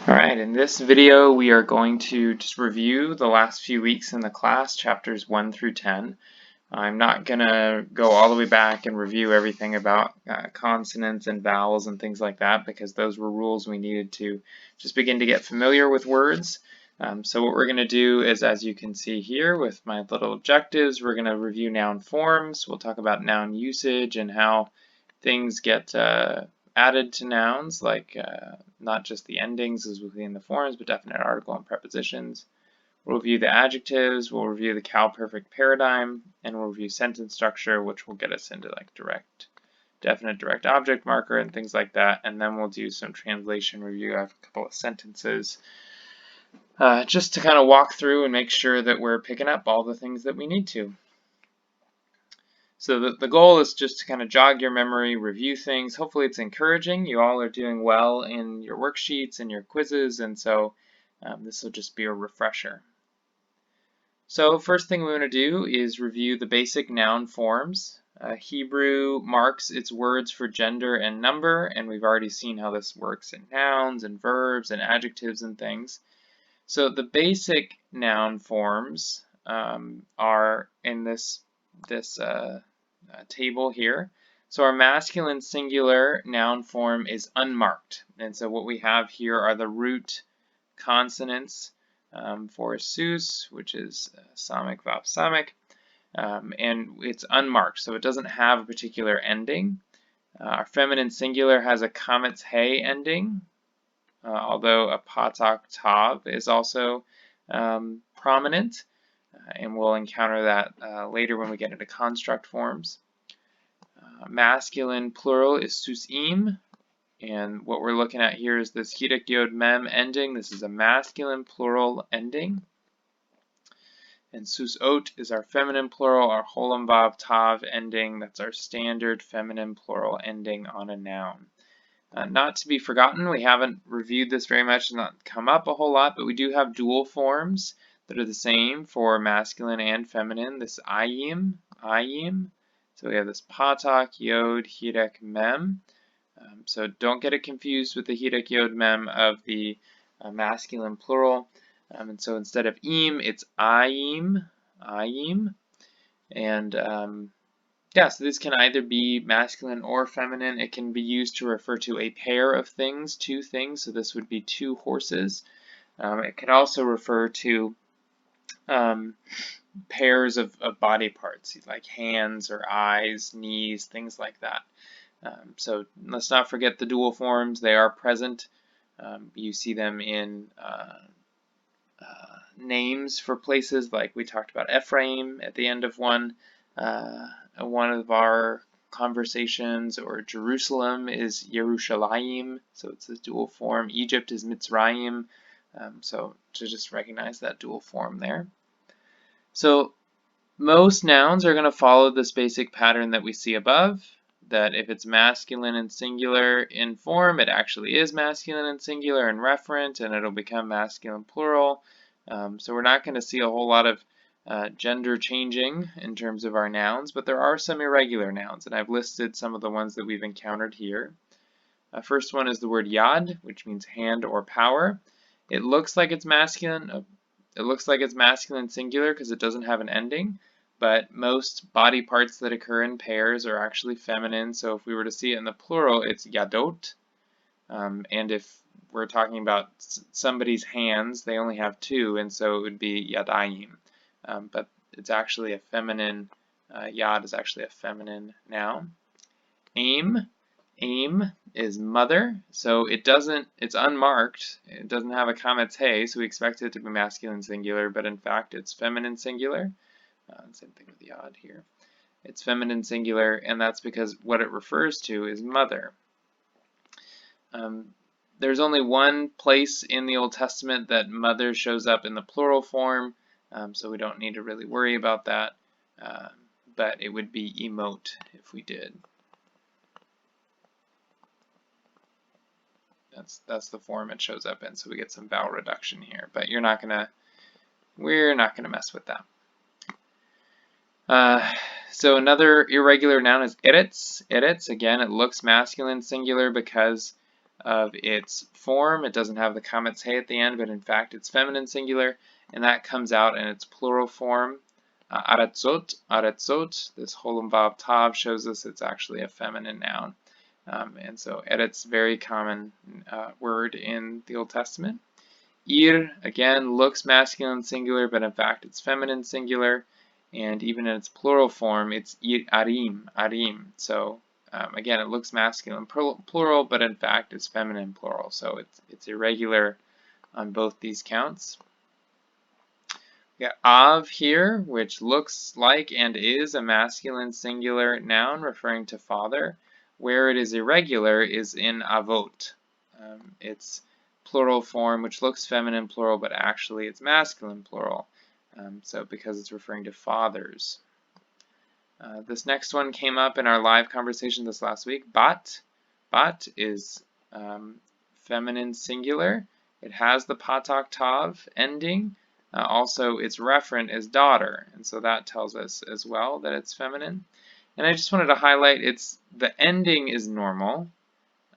Alright, in this video we are going to just review the last few weeks in the class, chapters 1 through 10. I'm not going to go all the way back and review everything about consonants and vowels and things like that because those were rules we needed to just begin to get familiar with words. So what we're going to do is, as you can see here with my little objectives, we're going to review noun forms. We'll talk about noun usage and how things get added to nouns, like not just the endings as within the forms, but definite article and prepositions. We'll review the adjectives, we'll review the CalPerfect paradigm, and we'll review sentence structure, which will get us into like definite direct object marker and things like that. And then we'll do some translation review. I have a couple of sentences just to kind of walk through and make sure that we're picking up all the things that we need to. So the goal is just to kind of jog your memory, review things. Hopefully it's encouraging. You all are doing well in your worksheets and your quizzes, and so this will just be a refresher. So first thing we want to do is review the basic noun forms. Hebrew marks its words for gender and number, and we've already seen how this works in nouns and verbs and adjectives and things. So the basic noun forms are in this table here. So our masculine singular noun form is unmarked, and so what we have here are the root consonants for sus, which is samic, vav, samic, and it's unmarked, so it doesn't have a particular ending. Our feminine singular has a kametz he ending, although a patak tav is also prominent, and we'll encounter that later when we get into construct forms. Masculine plural is susim, and what we're looking at here is this hidek yod mem ending. This is a masculine plural ending. And sus ot is our feminine plural, our holam vav tav ending. That's our standard feminine plural ending on a noun. Not to be forgotten, we haven't reviewed this very much, it's not come up a whole lot, but we do have dual forms that are the same for masculine and feminine. This ayim. So we have this patak, yod, hidek, mem. So don't get it confused with the hidek, yod, mem of the masculine plural. And so instead of im, it's ayim. And yeah, so this can either be masculine or feminine. It can be used to refer to a pair of things, two things. So this would be two horses. It can also refer to pairs of body parts, like hands or eyes, knees, things like that. So let's not forget the dual forms. They are present. You see them in names for places, like we talked about Ephraim at the end of one of our conversations, or Jerusalem is Yerushalayim, so it's a dual form. Egypt is Mitzrayim, so to just recognize that dual form there. So most nouns are going to follow this basic pattern that we see above, that if it's masculine and singular in form, it actually is masculine and singular in referent, and it'll become masculine plural. So we're not going to see a whole lot of gender changing in terms of our nouns, but there are some irregular nouns, and I've listed some of the ones that we've encountered here. First one is the word yad, which means hand or power. It looks like it's masculine. It looks like it's masculine singular because it doesn't have an ending, but most body parts that occur in pairs are actually feminine. So if we were to see it in the plural, it's yadot. And if we're talking about somebody's hands, they only have two, and so it would be yadayim. But it's actually a feminine, yad is actually a feminine noun. Aim is mother, so it's unmarked. It doesn't have a kametz he, so we expect it to be masculine singular, but in fact it's feminine singular. Same thing with yad here. It's feminine singular, and that's because what it refers to is mother. There's only one place in the Old Testament that mother shows up in the plural form, so we don't need to really worry about that, but it would be emote if we did. That's the form it shows up in, so we get some vowel reduction here, but we're not gonna mess with that. So another irregular noun is eretz. Eretz, again, it looks masculine singular because of its form. It doesn't have the kametz he at the end, but in fact it's feminine singular, and that comes out in its plural form. Aratzot, aratzot, this Cholam Vav Tav shows us it's actually a feminine noun. And so eretz, very common word in the Old Testament. Ir, again, looks masculine singular, but in fact it's feminine singular. And even in its plural form, it's ir arim, arim. So again, it looks masculine plural, but in fact it's feminine plural. So it's irregular on both these counts. We got av here, which looks like and is a masculine singular noun referring to father. Where it is irregular is in avot. It's plural form, which looks feminine plural, but actually it's masculine plural. So because it's referring to fathers. This next one came up in our live conversation this last week. Bat. Bat is feminine singular. It has the patak tav ending. Also, its referent is daughter, and so that tells us as well that it's feminine. And I just wanted to highlight the ending is normal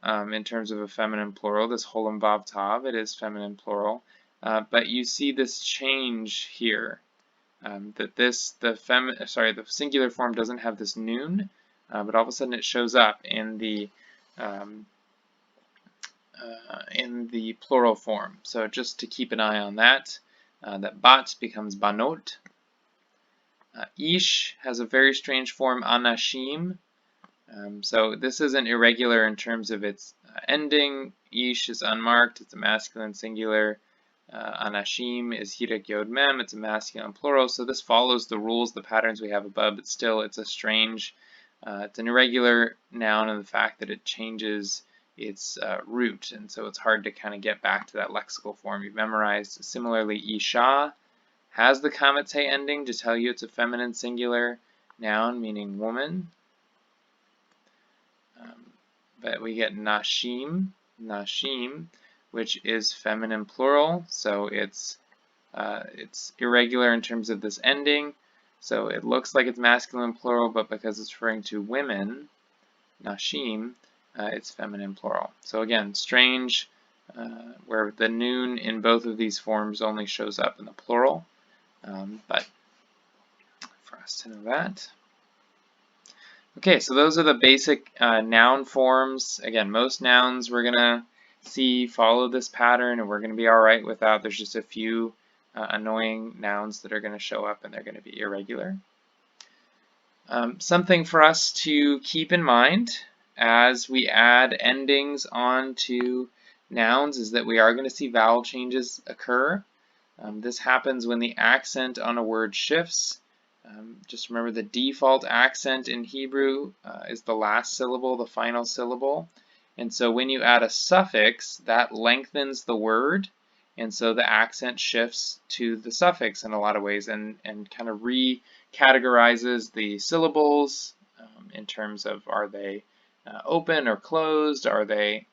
in terms of a feminine plural. This Cholam Vav Tav, it is feminine plural, but you see this change here. That the singular form doesn't have this noon, but all of a sudden it shows up in the plural form. So just to keep an eye on that. That bat becomes banot. Ish has a very strange form, anashim. So this isn't irregular in terms of its ending. Ish is unmarked, it's a masculine singular. Anashim is hirek yod mem, it's a masculine plural. So this follows the rules, the patterns we have above, but still it's a strange, it's an irregular noun in the fact that it changes its root, and so it's hard to kind of get back to that lexical form you've memorized. Similarly, isha has the kametz he ending to tell you it's a feminine singular noun meaning woman. But we get nashim, which is feminine plural, so it's irregular in terms of this ending. So it looks like it's masculine plural, but because it's referring to women, nashim, it's feminine plural. So again, strange, where the noon in both of these forms only shows up in the plural, but for us to know that. Okay, so those are the basic noun forms. Again, most nouns we're going to see follow this pattern, and we're going to be all right with that. There's just a few annoying nouns that are going to show up, and they're going to be irregular. Something for us to keep in mind as we add endings onto nouns is that we are going to see vowel changes occur. This happens when the accent on a word shifts. Just remember the default accent in Hebrew is the last syllable, the final syllable. And so when you add a suffix, that lengthens the word, and so the accent shifts to the suffix in a lot of ways and kind of recategorizes the syllables in terms of are they open or closed, are they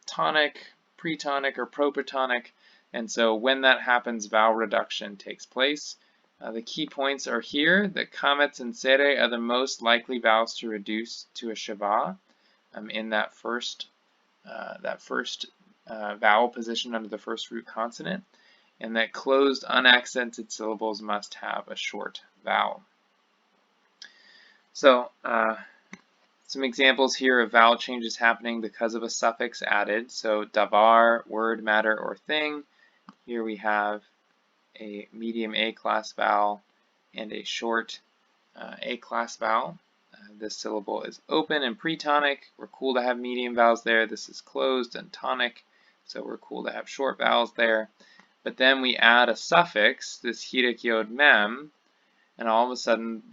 tonic, pretonic, or propotonic. And so when that happens, vowel reduction takes place. The key points are here that kametz and sere are the most likely vowels to reduce to a shava in that first vowel position under the first root consonant, and that closed unaccented syllables must have a short vowel. So some examples here of vowel changes happening because of a suffix added. So davar, word, matter, or thing. Here we have a medium A-class vowel and a short A-class vowel. This syllable is open and pretonic. We're cool to have medium vowels there. This is closed and tonic, so we're cool to have short vowels there. But then we add a suffix, this hirek yod mem, and all of a sudden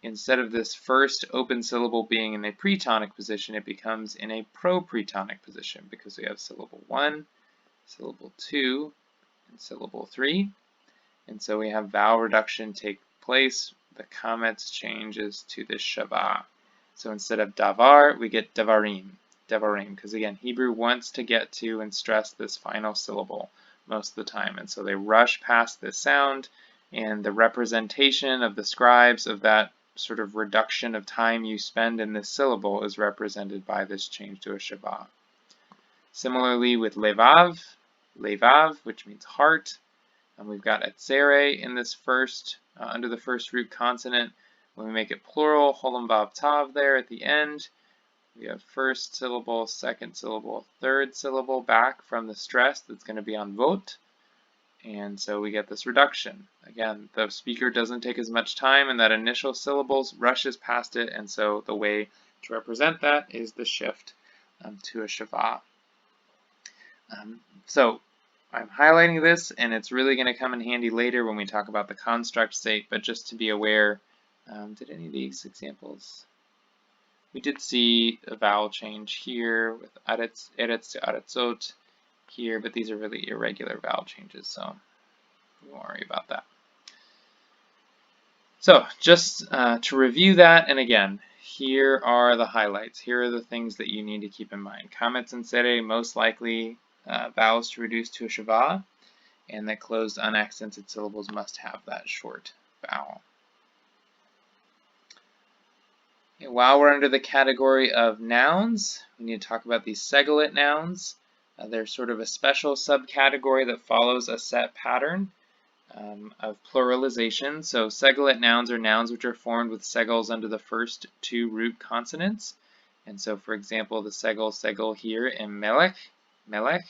instead of this first open syllable being in a pretonic position, it becomes in a pro-pretonic position because we have syllable 1, syllable 2, and syllable 3. And so we have vowel reduction take place. The kametz changes to this shava. So instead of davar, we get davarim, because again, Hebrew wants to get to and stress this final syllable most of the time. And so they rush past this sound, and the representation of the scribes of that sort of reduction of time you spend in this syllable is represented by this change to a shava. Similarly with levav, levav, which means heart, and we've got etzere in this first, under the first root consonant. When we make it plural, cholam vav tav there at the end, we have first syllable, second syllable, third syllable back from the stress that's going to be on vot. And so we get this reduction. Again, the speaker doesn't take as much time and that initial syllables rushes past it, and so the way to represent that is the shift to a shava. So I'm highlighting this, and it's really going to come in handy later when we talk about the construct state, but just to be aware, did any of these examples? We did see a vowel change here with eretz to aretzot here, but these are really irregular vowel changes, so we won't worry about that. So just to review that, and again, here are the highlights. Here are the things that you need to keep in mind. Kametz and sere, most likely vowels to reduce to a shava, and that closed unaccented syllables must have that short vowel. Okay, while we're under the category of nouns, we need to talk about these segolate nouns. They're sort of a special subcategory that follows a set pattern of pluralization. So segolate nouns are nouns which are formed with segols under the first two root consonants. And so, for example, the segol here in melech, melech.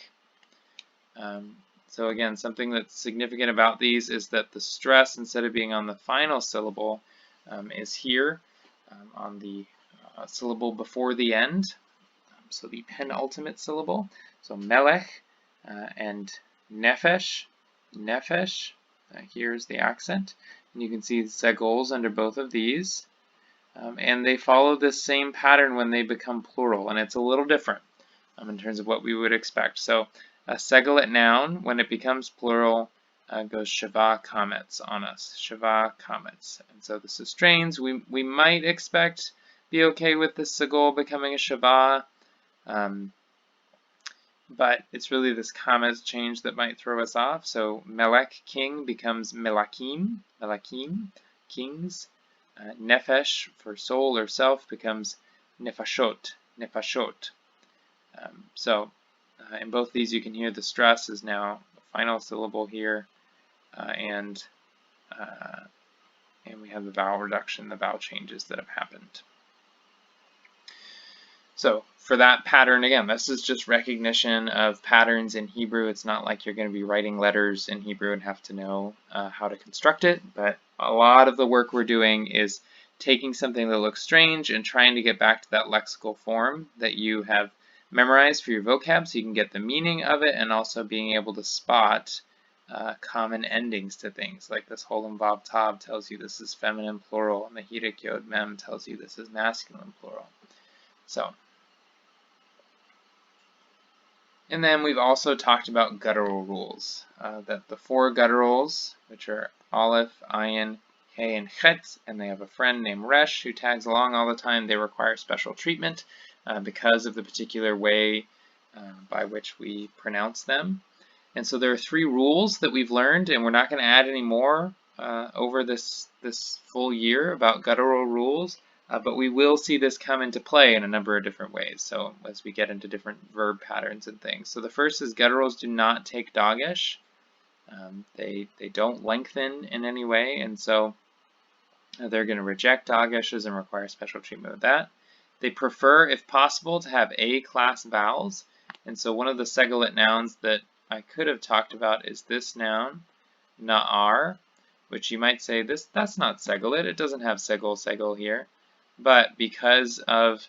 So again, something that's significant about these is that the stress, instead of being on the final syllable, is here on the syllable before the end. So the penultimate syllable. So melech and nefesh, nefesh. Here's the accent. And you can see segols under both of these. And they follow this same pattern when they become plural, and it's a little different in terms of what we would expect. So a segolate noun, when it becomes plural, goes shava kametz on us, shava kametz. And so this is strains. We might expect, be okay with the segol becoming a shava, but it's really this kametz change that might throw us off. So melech, king, becomes melakim, melakim, kings. Nefesh, for soul or self, becomes nefashot, nefashot. So in both these you can hear the stress is now the final syllable here, and we have the vowel reduction, the vowel changes that have happened. So for that pattern, again, this is just recognition of patterns in Hebrew. It's not like you're going to be writing letters in Hebrew and have to know how to construct it, but a lot of the work we're doing is taking something that looks strange and trying to get back to that lexical form that you have memorized for your vocab so you can get the meaning of it, and also being able to spot common endings to things. Like this cholam vav tav tells you this is feminine plural, and the hirik yod mem tells you this is masculine plural. So, and then we've also talked about guttural rules, that the four gutturals, which are aleph, ayin, hey, and chet, and they have a friend named resh who tags along all the time, they require special treatment because of the particular way by which we pronounce them. And so there are three rules that we've learned, and we're not going to add any more over this full year about guttural rules. But we will see this come into play in a number of different ways, so as we get into different verb patterns and things. So the first is gutturals do not take dagesh. They don't lengthen in any way, and so they're going to reject dageshes and require special treatment with that. They prefer, if possible, to have A-class vowels, and so one of the segolate nouns that I could have talked about is this noun, na'ar, which you might say, that's not segolate, it doesn't have segol here. But because of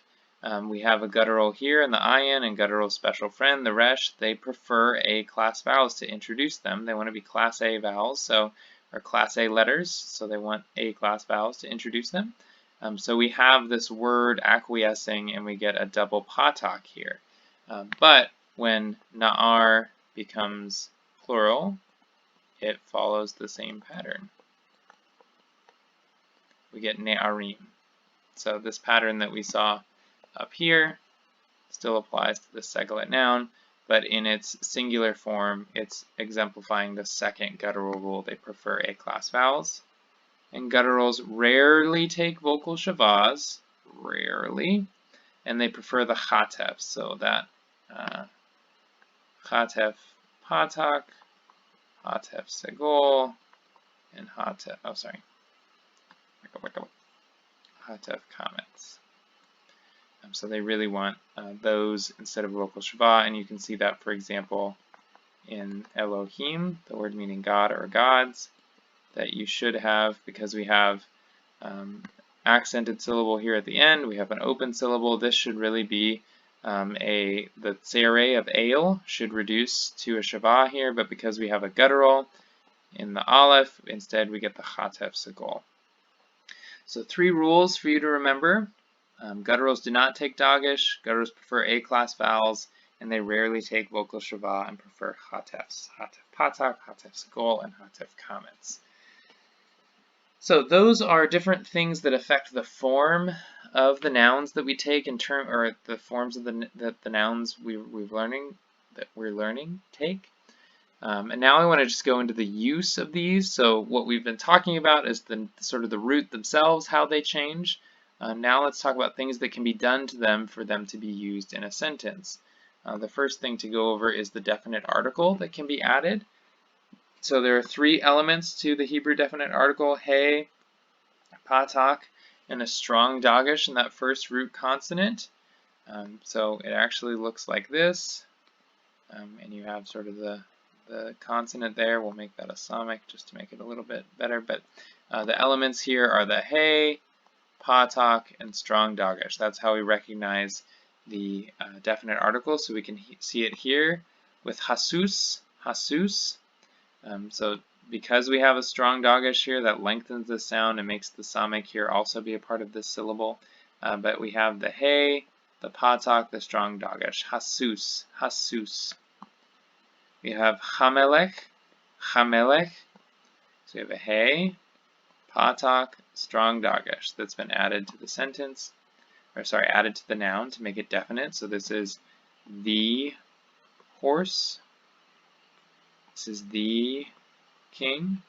we have a guttural here in the ayin and guttural special friend, the resh, they prefer A-class vowels to introduce them. They want to be class A vowels, or class A letters, so they want A-class vowels to introduce them. So we have this word acquiescing, and we get a double patak here. But when na'ar becomes plural, it follows the same pattern. We get ne'arim. So this pattern that we saw up here still applies to the segolate noun, but in its singular form, it's exemplifying the second guttural rule. They prefer A-class vowels. And gutturals rarely take vocal shavas, rarely, and they prefer the chatef, so that Hatef Patak, Hatef Segol, and Hatef, oh sorry, Hatef Kametz. So they really want those instead of local Shava, and you can see that, for example, in Elohim, the word meaning God or gods, that you should have, because we have accented syllable here at the end, we have an open syllable. This should really be the tzere of ale should reduce to a Shava here, but because we have a guttural in the Aleph, instead we get the Hatef Segol. So 3 rules for you to remember. Gutturals do not take Dagesh, gutturals prefer A-class vowels, and they rarely take vocal Shava and prefer Hatefs. Hatef Patak, Hatef Segol, and Hatef Kametz. So those are different things that affect the form of the nouns that we take in term, or the forms of the nouns we're learning take. And now I want to just go into the use of these. So what we've been talking about is the sort of the root themselves, how they change. Now let's talk about things that can be done to them for them to be used in a sentence. The first thing to go over is the definite article that can be added. So there are 3 elements to the Hebrew definite article: he, patak, and a strong dagesh in that first root consonant. So it actually looks like this, and you have sort of the consonant there. We'll make that a samech just to make it a little bit better. But the elements here are the he, patak, and strong dagesh. That's how we recognize the definite article. So we can see it here with hasus, hasus. So because we have a strong dagesh here, that lengthens the sound and makes the samech here also be a part of this syllable. But we have the he, the patak, the strong dagesh. Hasus, hasus. We have hamelech, hamelech. So we have a he, patak, strong dagesh that's been added to the sentence, or sorry, added to the noun to make it definite. So this is the horse. This is the king.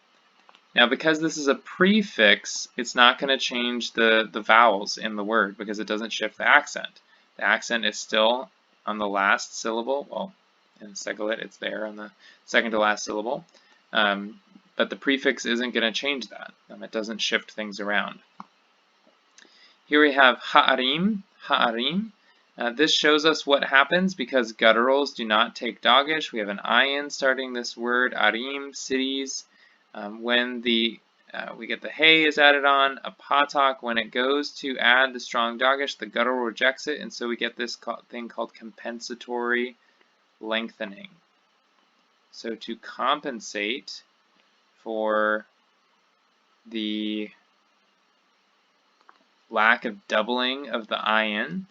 Now because this is a prefix, it's not going to change the vowels in the word because it doesn't shift the accent. The accent is still on the last syllable. Well, in Segalit it's there on the second to last syllable. But the prefix isn't going to change that. It doesn't shift things around. Here we have ha'arim, ha'arim. This shows us what happens because gutturals do not take dagesh. We have an ayin starting this word, arim, cities. When we get the he is added on, a patak, when it goes to add the strong dagesh, the guttural rejects it, and so we get this thing called compensatory lengthening. So to compensate for the lack of doubling of the ayin,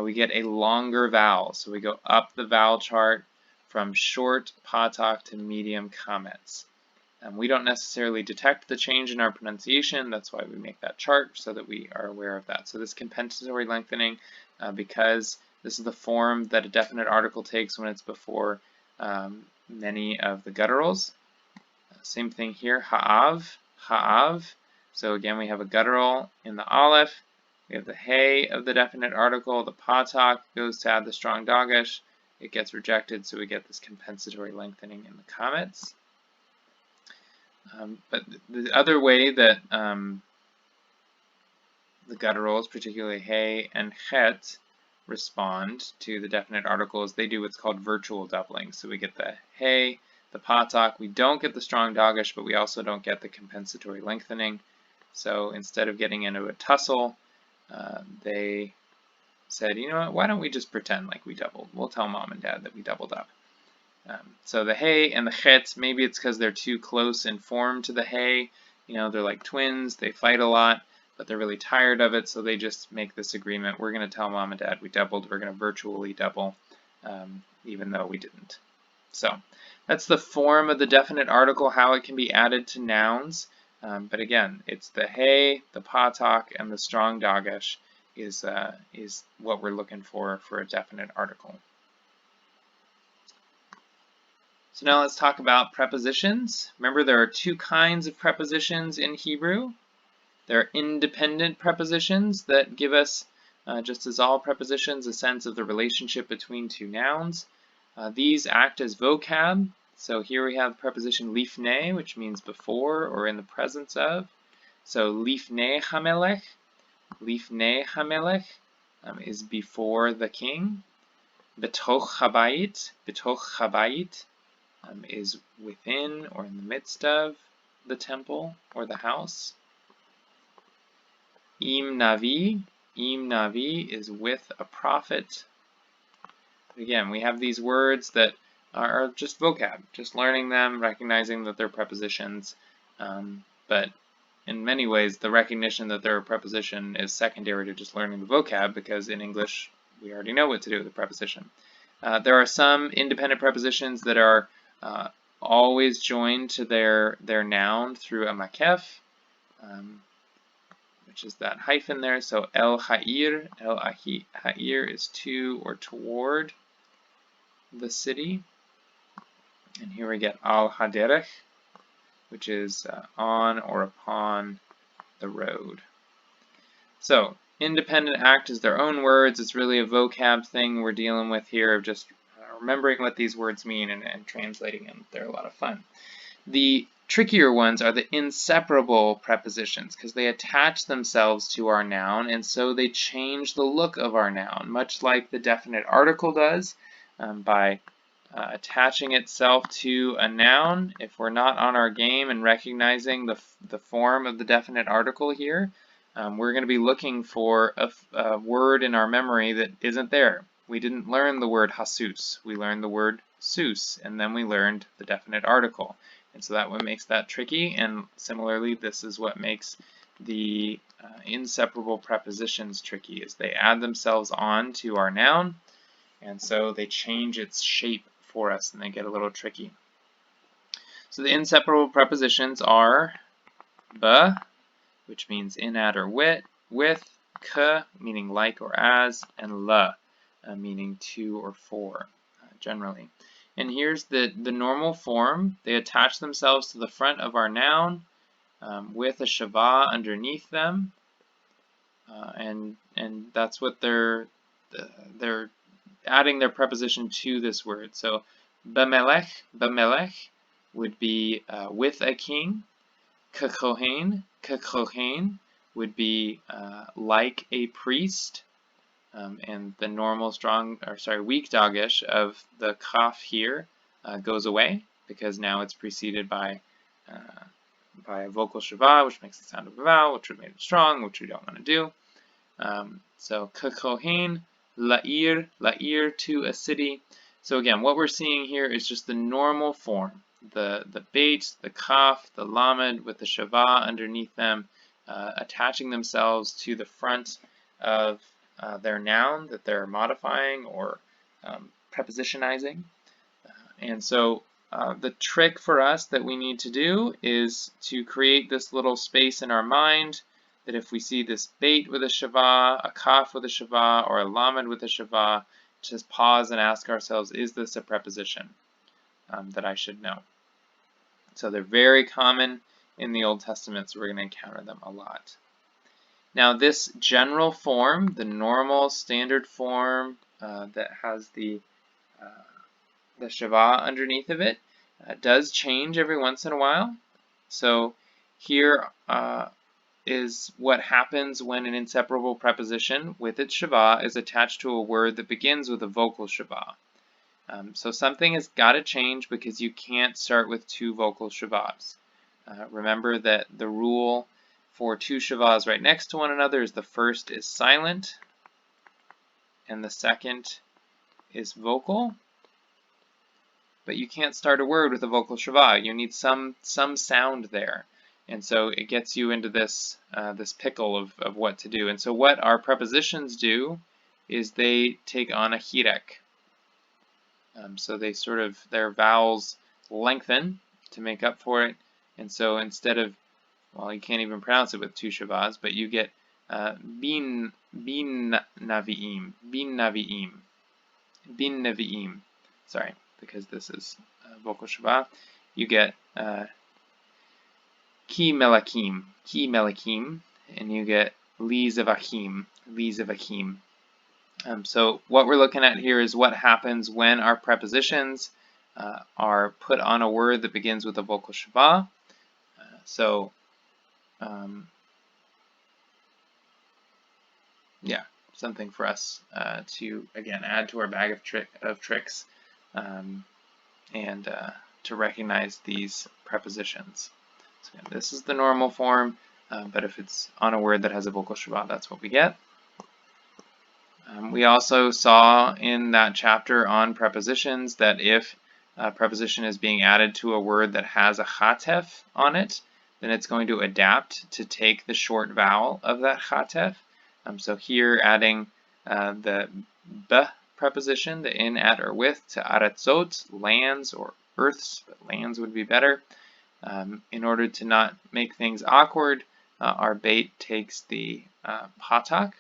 we get a longer vowel. So we go up the vowel chart from short patak to medium kametz. We don't necessarily detect the change in our pronunciation. That's why we make that chart, so that we are aware of that. So this compensatory lengthening, because this is the form that a definite article takes when it's before many of the gutturals. Same thing here, ha'av, ha'av. So again, we have a guttural in the aleph. We have the he of the definite article. The patak goes to add the strong dagesh. It gets rejected, so we get this compensatory lengthening in the kametz. But the other way that the gutturals, particularly he and chet, respond to the definite articles, they do what's called virtual doubling. So we get the he, the patak. We don't get the strong dagesh, but we also don't get the compensatory lengthening. So instead of getting into a tussle, they said, you know what, why don't we just pretend like we doubled? We'll tell mom and dad that we doubled up. So the he and the chet, maybe it's because they're too close in form to the he. You know, they're like twins, they fight a lot, but they're really tired of it, so they just make this agreement. We're going to tell mom and dad we doubled. We're going to virtually double, even though we didn't. So that's the form of the definite article, how it can be added to nouns. But again, it's the he, the patak, and the strong dagesh is what we're looking for a definite article. So now let's talk about prepositions. Remember, there are 2 kinds of prepositions in Hebrew. There are independent prepositions that give us, just as all prepositions, a sense of the relationship between 2 nouns. These act as vocab. So here we have the preposition lifnei, which means before or in the presence of. So lifnei hamelech is before the king. Betoch habayit is within or in the midst of the temple or the house. Im navi is with a prophet. Again, we have these words that are just vocab, just learning them, recognizing that they're prepositions. But in many ways, the recognition that they're a preposition is secondary to just learning the vocab, because in English, we already know what to do with a preposition. There are some independent prepositions that are always joined to their noun through a makef, which is that hyphen there. So el ha'ir is to or toward the city. And here we get al haderech, which is on or upon the road. So independent act is their own words. It's really a vocab thing we're dealing with here, of just remembering what these words mean and translating them. They're a lot of fun. The trickier ones are the inseparable prepositions, because they attach themselves to our noun, and so they change the look of our noun, much like the definite article does by attaching itself to a noun. If we're not on our game and recognizing the form of the definite article here, we're going to be looking for a word in our memory that isn't there. We didn't learn the word Jesus. We learned the word sus, and then we learned the definite article. And so that what makes that tricky, and similarly, this is what makes the inseparable prepositions tricky, is they add themselves on to our noun, and so they change its shape for us, and they get a little tricky. So the inseparable prepositions are ba, which means in, at, or with, ka, meaning like or as, and la, meaning to or for, generally. And here's the normal form. They attach themselves to the front of our noun with a shava underneath them, and that's what they're adding their preposition to this word. So bamelech would be with a king. Kakohen would be like a priest. And the normal weak dagesh of the kaf here goes away, because now it's preceded by a vocal shava, which makes the sound of a vowel, which would make it strong, which we don't want to do. So kakohen, la'ir, to a city. So again, what we're seeing here is just the normal form. The beit, the kaf, the lamed with the shava underneath them, attaching themselves to the front of their noun that they're modifying or prepositionizing. And so the trick for us that we need to do is to create this little space in our mind that if we see this beit with a shava, a kaf with a shava, or a lamed with a shava, just pause and ask ourselves, is this a preposition that I should know? So they're very common in the Old Testament, so we're going to encounter them a lot. Now this general form, the normal standard form that has the shava underneath of it, does change every once in a while. So here is what happens when an inseparable preposition with its shava is attached to a word that begins with a vocal shava. So something has got to change, because you can't start with two vocal shavas. Remember that the rule for two shavas right next to one another is the first is silent and the second is vocal. But you can't start a word with a vocal shava. You need some sound there. And so it gets you into this this pickle of what to do. And so what our prepositions do is they take on a hirek. So they their vowels lengthen to make up for it. And so instead of, well, you can't even pronounce it with two shavas, but you get bin navi'im. Sorry, because this is vocal shava. You get ki melakim, and you get li zavachim. So what we're looking at here is what happens when our prepositions are put on a word that begins with a vocal shva. Yeah, something for us to, again, add to our bag of tricks and to recognize these prepositions. So again, this is the normal form, but if it's on a word that has a vocal shva, that's what we get. We also saw in that chapter on prepositions that if a preposition is being added to a word that has a chatef on it, then it's going to adapt to take the short vowel of that chatef. So here adding the b preposition, the in, at, or with, to aratzot, lands or earths, but lands would be better. In order to not make things awkward, our bait takes the patak.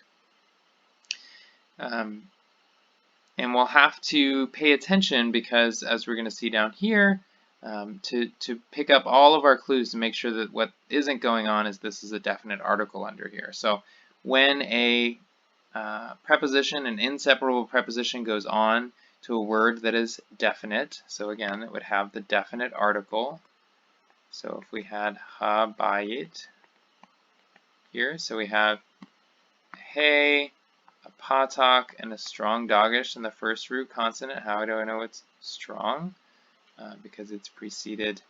And we'll have to pay attention because, as we're going to see down here, to pick up all of our clues to make sure that what isn't going on is this is a definite article under here. So when a preposition, an inseparable preposition, goes on to a word that is definite, so again, it would have the definite article. So if we had habayit here, so we have hey, a patak, and a strong dagesh in the first root consonant. How do I know it's strong? Because it's preceded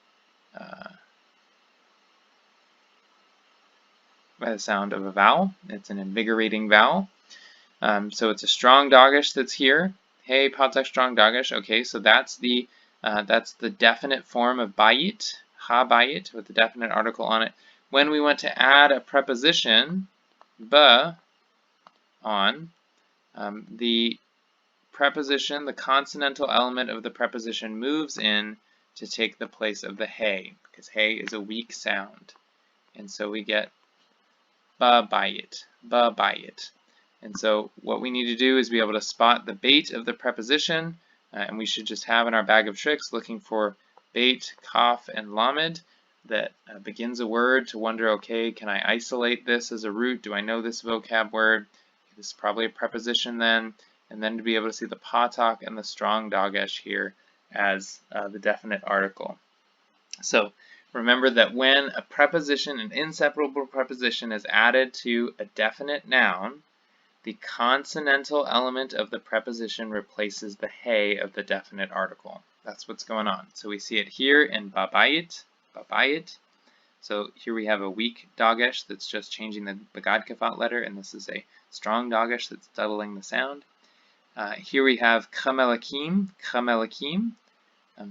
by the sound of a vowel. It's an invigorating vowel. So it's a strong dagesh that's here. Hey, patak, strong dagesh. Okay, so that's the definite form of bayit, habayit, with the definite article on it. When we want to add a preposition, ba, on, the preposition, the consonantal element of the preposition moves in to take the place of the hey, because hey is a weak sound. And so we get ba bayit, ba bayit. And so what we need to do is be able to spot the bait of the preposition, and we should just have in our bag of tricks looking for bait, kaf, and lamed that begins a word to wonder, okay, can I isolate this as a root? Do I know this vocab word? This is probably a preposition then. And then to be able to see the patak and the strong dagesh here as the definite article. So remember that when a preposition, an inseparable preposition, is added to a definite noun, the consonantal element of the preposition replaces the hey of the definite article. That's what's going on. So we see it here in babayit, babayit. So here we have a weak dagesh that's just changing the Bagad Kafat letter, and this is a strong dagesh that's doubling the sound. Here we have kamelakim, kamelakim.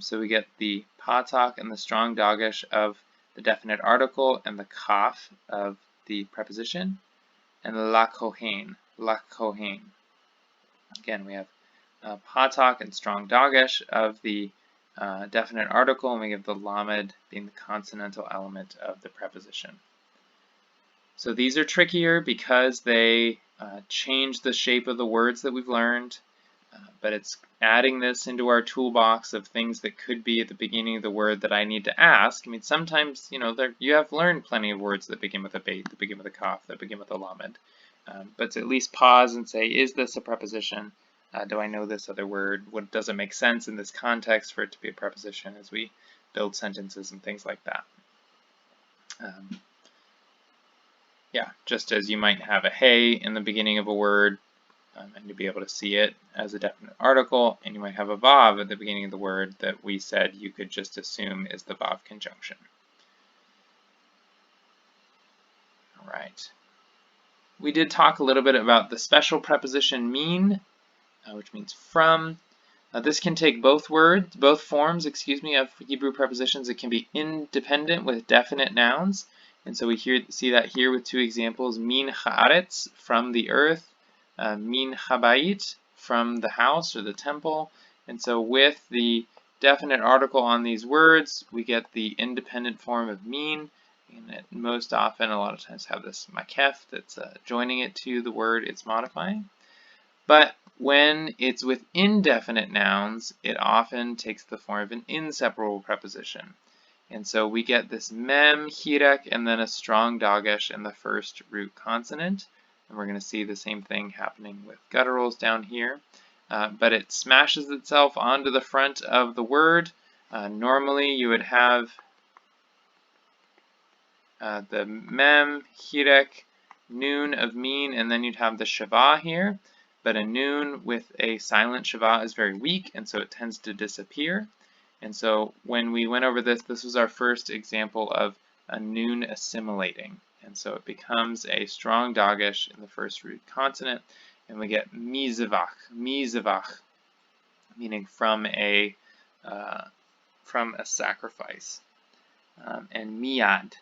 So we get the patak and the strong dagesh of the definite article and the kaf of the preposition, and la kohen, la kohen. Again, we have patak and strong dagesh of the definite article, and we have the lamed being the consonantal element of the preposition. So these are trickier because they change the shape of the words that we've learned, but it's adding this into our toolbox of things that could be at the beginning of the word that I need to ask. I mean, sometimes, you know, you have learned plenty of words that begin with a bait, that begin with a kaf, that begin with a lamed, but to at least pause and say, is this a preposition? Do I know this other word? What does it make sense in this context for it to be a preposition as we build sentences and things like that? Yeah, just as you might have a hey in the beginning of a word, and to be able to see it as a definite article, and you might have a vav at the beginning of the word that we said you could just assume is the vav conjunction. All right. We did talk a little bit about the special preposition min, which means from. This can take both forms, of Hebrew prepositions. It can be independent with definite nouns, and so we see that here with two examples: min haaretz, from the earth, min habayit, from the house or the temple. And so with the definite article on these words, we get the independent form of min, and it most often, a lot of times, have this makef that's joining it to the word it's modifying. But when it's with indefinite nouns, it often takes the form of an inseparable preposition. And so we get this mem, hirek, and then a strong dagesh in the first root consonant. And we're going to see the same thing happening with gutturals down here. But it smashes itself onto the front of the word. Normally you would have the mem, hirek, noon of mean, and then you'd have the shava here. But a noon with a silent shava is very weak, and so it tends to disappear. And so when we went over this, this was our first example of a noon assimilating. And so it becomes a strong dagesh in the first root consonant, and we get mizavach, meaning from a sacrifice, and miyad,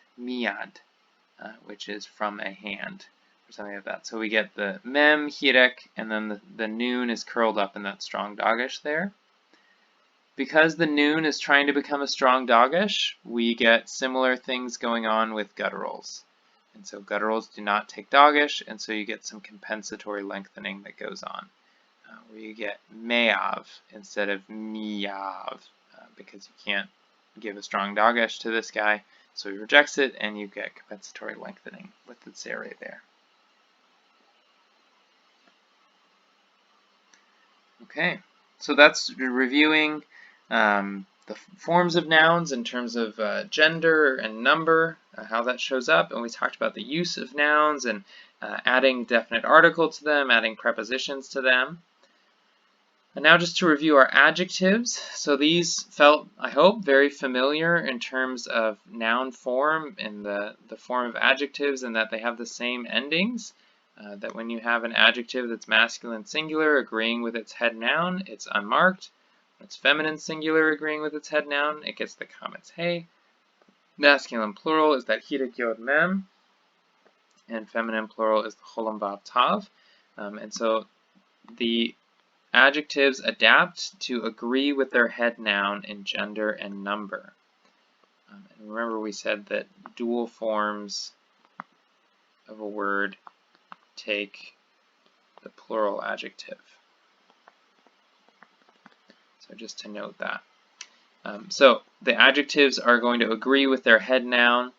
which is from a hand, or something like that. So we get the mem, hirek, and then the noon is curled up in that strong dagesh there. Because the noon is trying to become a strong dagesh, we get similar things going on with gutturals. And so gutturals do not take dagesh, and so you get some compensatory lengthening that goes on, where you get me'av instead of mi'av, because you can't give a strong dagesh to this guy, so he rejects it, and you get compensatory lengthening with the tsere there. Okay, so that's reviewing the forms of nouns in terms of gender and number, how that shows up, and we talked about the use of nouns and adding definite article to them, adding prepositions to them. And now just to review our adjectives. So these felt, I hope, very familiar in terms of noun form in the form of adjectives, and that they have the same endings. That when you have an adjective that's masculine singular agreeing with its head noun, it's unmarked. When it's feminine singular agreeing with its head noun, it gets the comments hey. Masculine plural is that hirek yod mem, and feminine plural is the cholam vav tav. And so the adjectives adapt to agree with their head noun in gender and number. And remember we said that dual forms of a word take the plural adjective. So just to note that. So the adjectives are going to agree with their head noun.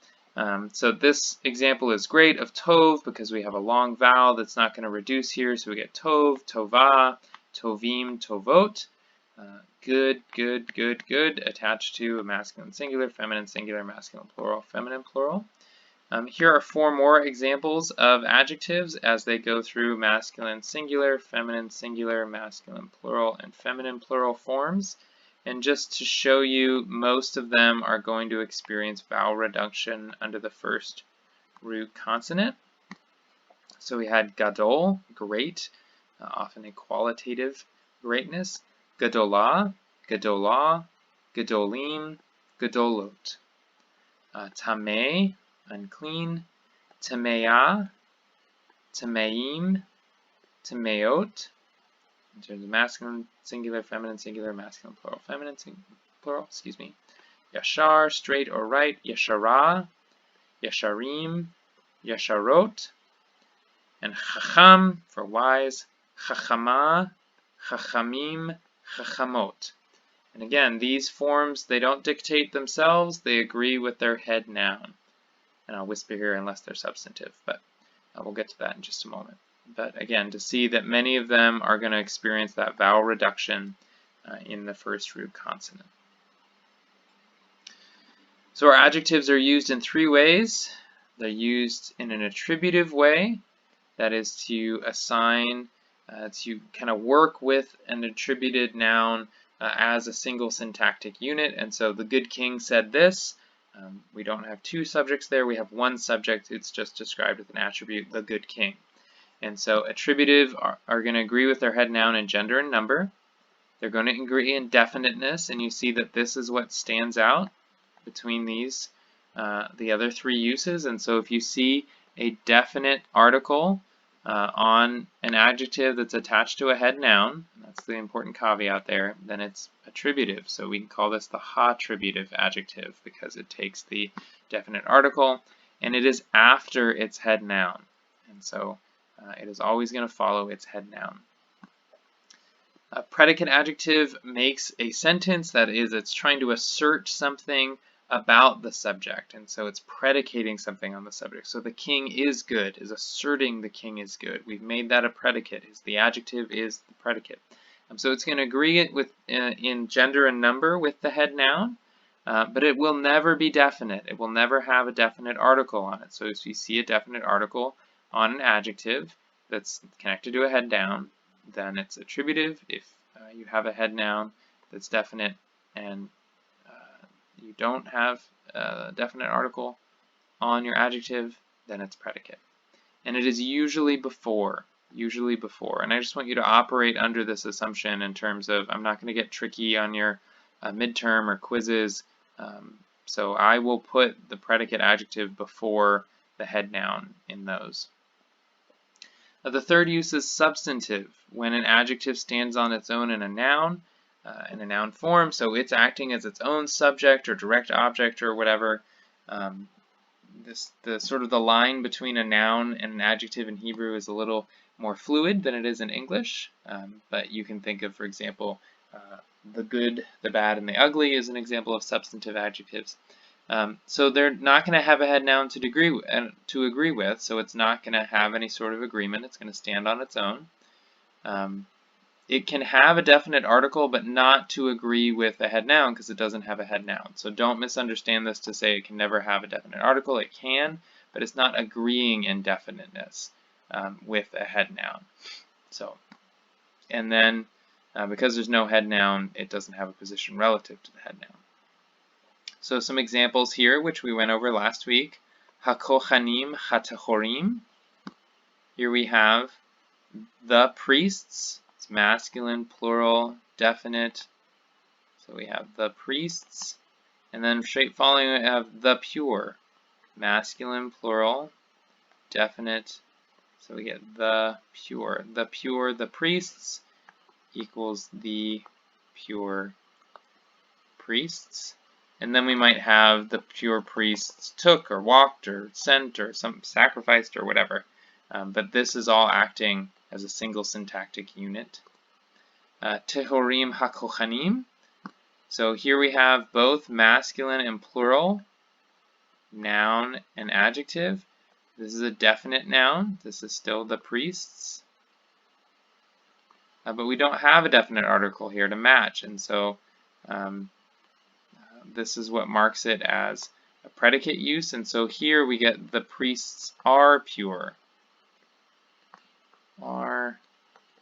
So this example is great of tov because we have a long vowel that's not going to reduce here. So we get tov, tova, tovim, tovot. Good, good, good, good, attached to a masculine singular, masculine plural, feminine plural. Here are 4 more examples of adjectives as they go through masculine singular, masculine plural, and feminine plural forms. And just to show you, most of them are going to experience vowel reduction under the first root consonant. So we had gadol, great, often a qualitative greatness. Gadola, gadolah, gadolim, gadolot. Tameh, unclean. Tameya, tameim, tameot. In terms of masculine singular, masculine plural, feminine plural, excuse me. Yashar, straight or right. Yashara, yasharim, yasharot. And chacham for wise. Chachama, chachamim, chachamot. And again, these forms, they don't dictate themselves, they agree with their head noun. And I'll whisper here unless they're substantive, but we'll get to that in just a moment. But again, to see that many of them are going to experience that vowel reduction in the first root consonant. So our adjectives are used in 3 ways. They're used in an attributive way, that is to assign, to kind of work with an attributed noun as a single syntactic unit. And so the good king said this. We don't have 2 subjects there, we have 1 subject, it's just described with an attribute, the good king. And so attributive are going to agree with their head noun in gender and number. They're going to agree in definiteness, and you see that this is what stands out between these, the other 3 uses. And so if you see a definite article on an adjective that's attached to a head noun, that's the important caveat there, then it's attributive. So we can call this the ha-tributive adjective because it takes the definite article and it is after its head noun. And so it is always going to follow its head noun. A predicate adjective makes a sentence, that is, it's trying to assert something about the subject, and so it's predicating something on the subject. So the king is good is asserting the king is good. We've made that a predicate. The adjective is the predicate. So it's going to agree it with in gender and number with the head noun, but it will never be definite. It will never have a definite article on it. So if you see a definite article on an adjective that's connected to a head noun, then it's attributive. If you have a head noun that's definite and you don't have a definite article on your adjective, then it's predicate. And it is usually before. And I just want you to operate under this assumption in terms of, I'm not going to get tricky on your midterm or quizzes, so I will put the predicate adjective before the head noun in those. The third use is substantive, when an adjective stands on its own in a noun form, so it's acting as its own subject or direct object or whatever. The sort of the line between a noun and an adjective in Hebrew is a little more fluid than it is in English, but you can think of, for example, the good, the bad, and the ugly is an example of substantive adjectives. So they're not going to have a head noun to agree with, so it's not going to have any sort of agreement. It's going to stand on its own. It can have a definite article, but not to agree with a head noun because it doesn't have a head noun. So don't misunderstand this to say it can never have a definite article. It can, but it's not agreeing in definiteness with a head noun. So, and then because there's no head noun, it doesn't have a position relative to the head noun. So some examples here, which we went over last week. HaKohanim HaTahorim. Here we have the priests. It's masculine, plural, definite. So we have the priests. And then straight following we have the pure. Masculine, plural, definite. So we get the pure. The pure, the priests equals the pure priests. And then we might have the pure priests took or walked or sent or some sacrificed or whatever. But this is all acting as a single syntactic unit. Tehorim HaKohanim. So here we have both masculine and plural, noun and adjective. This is a definite noun. This is still the priests. But we don't have a definite article here to match, and so this is what marks it as a predicate use, and so here we get the priests are pure. Are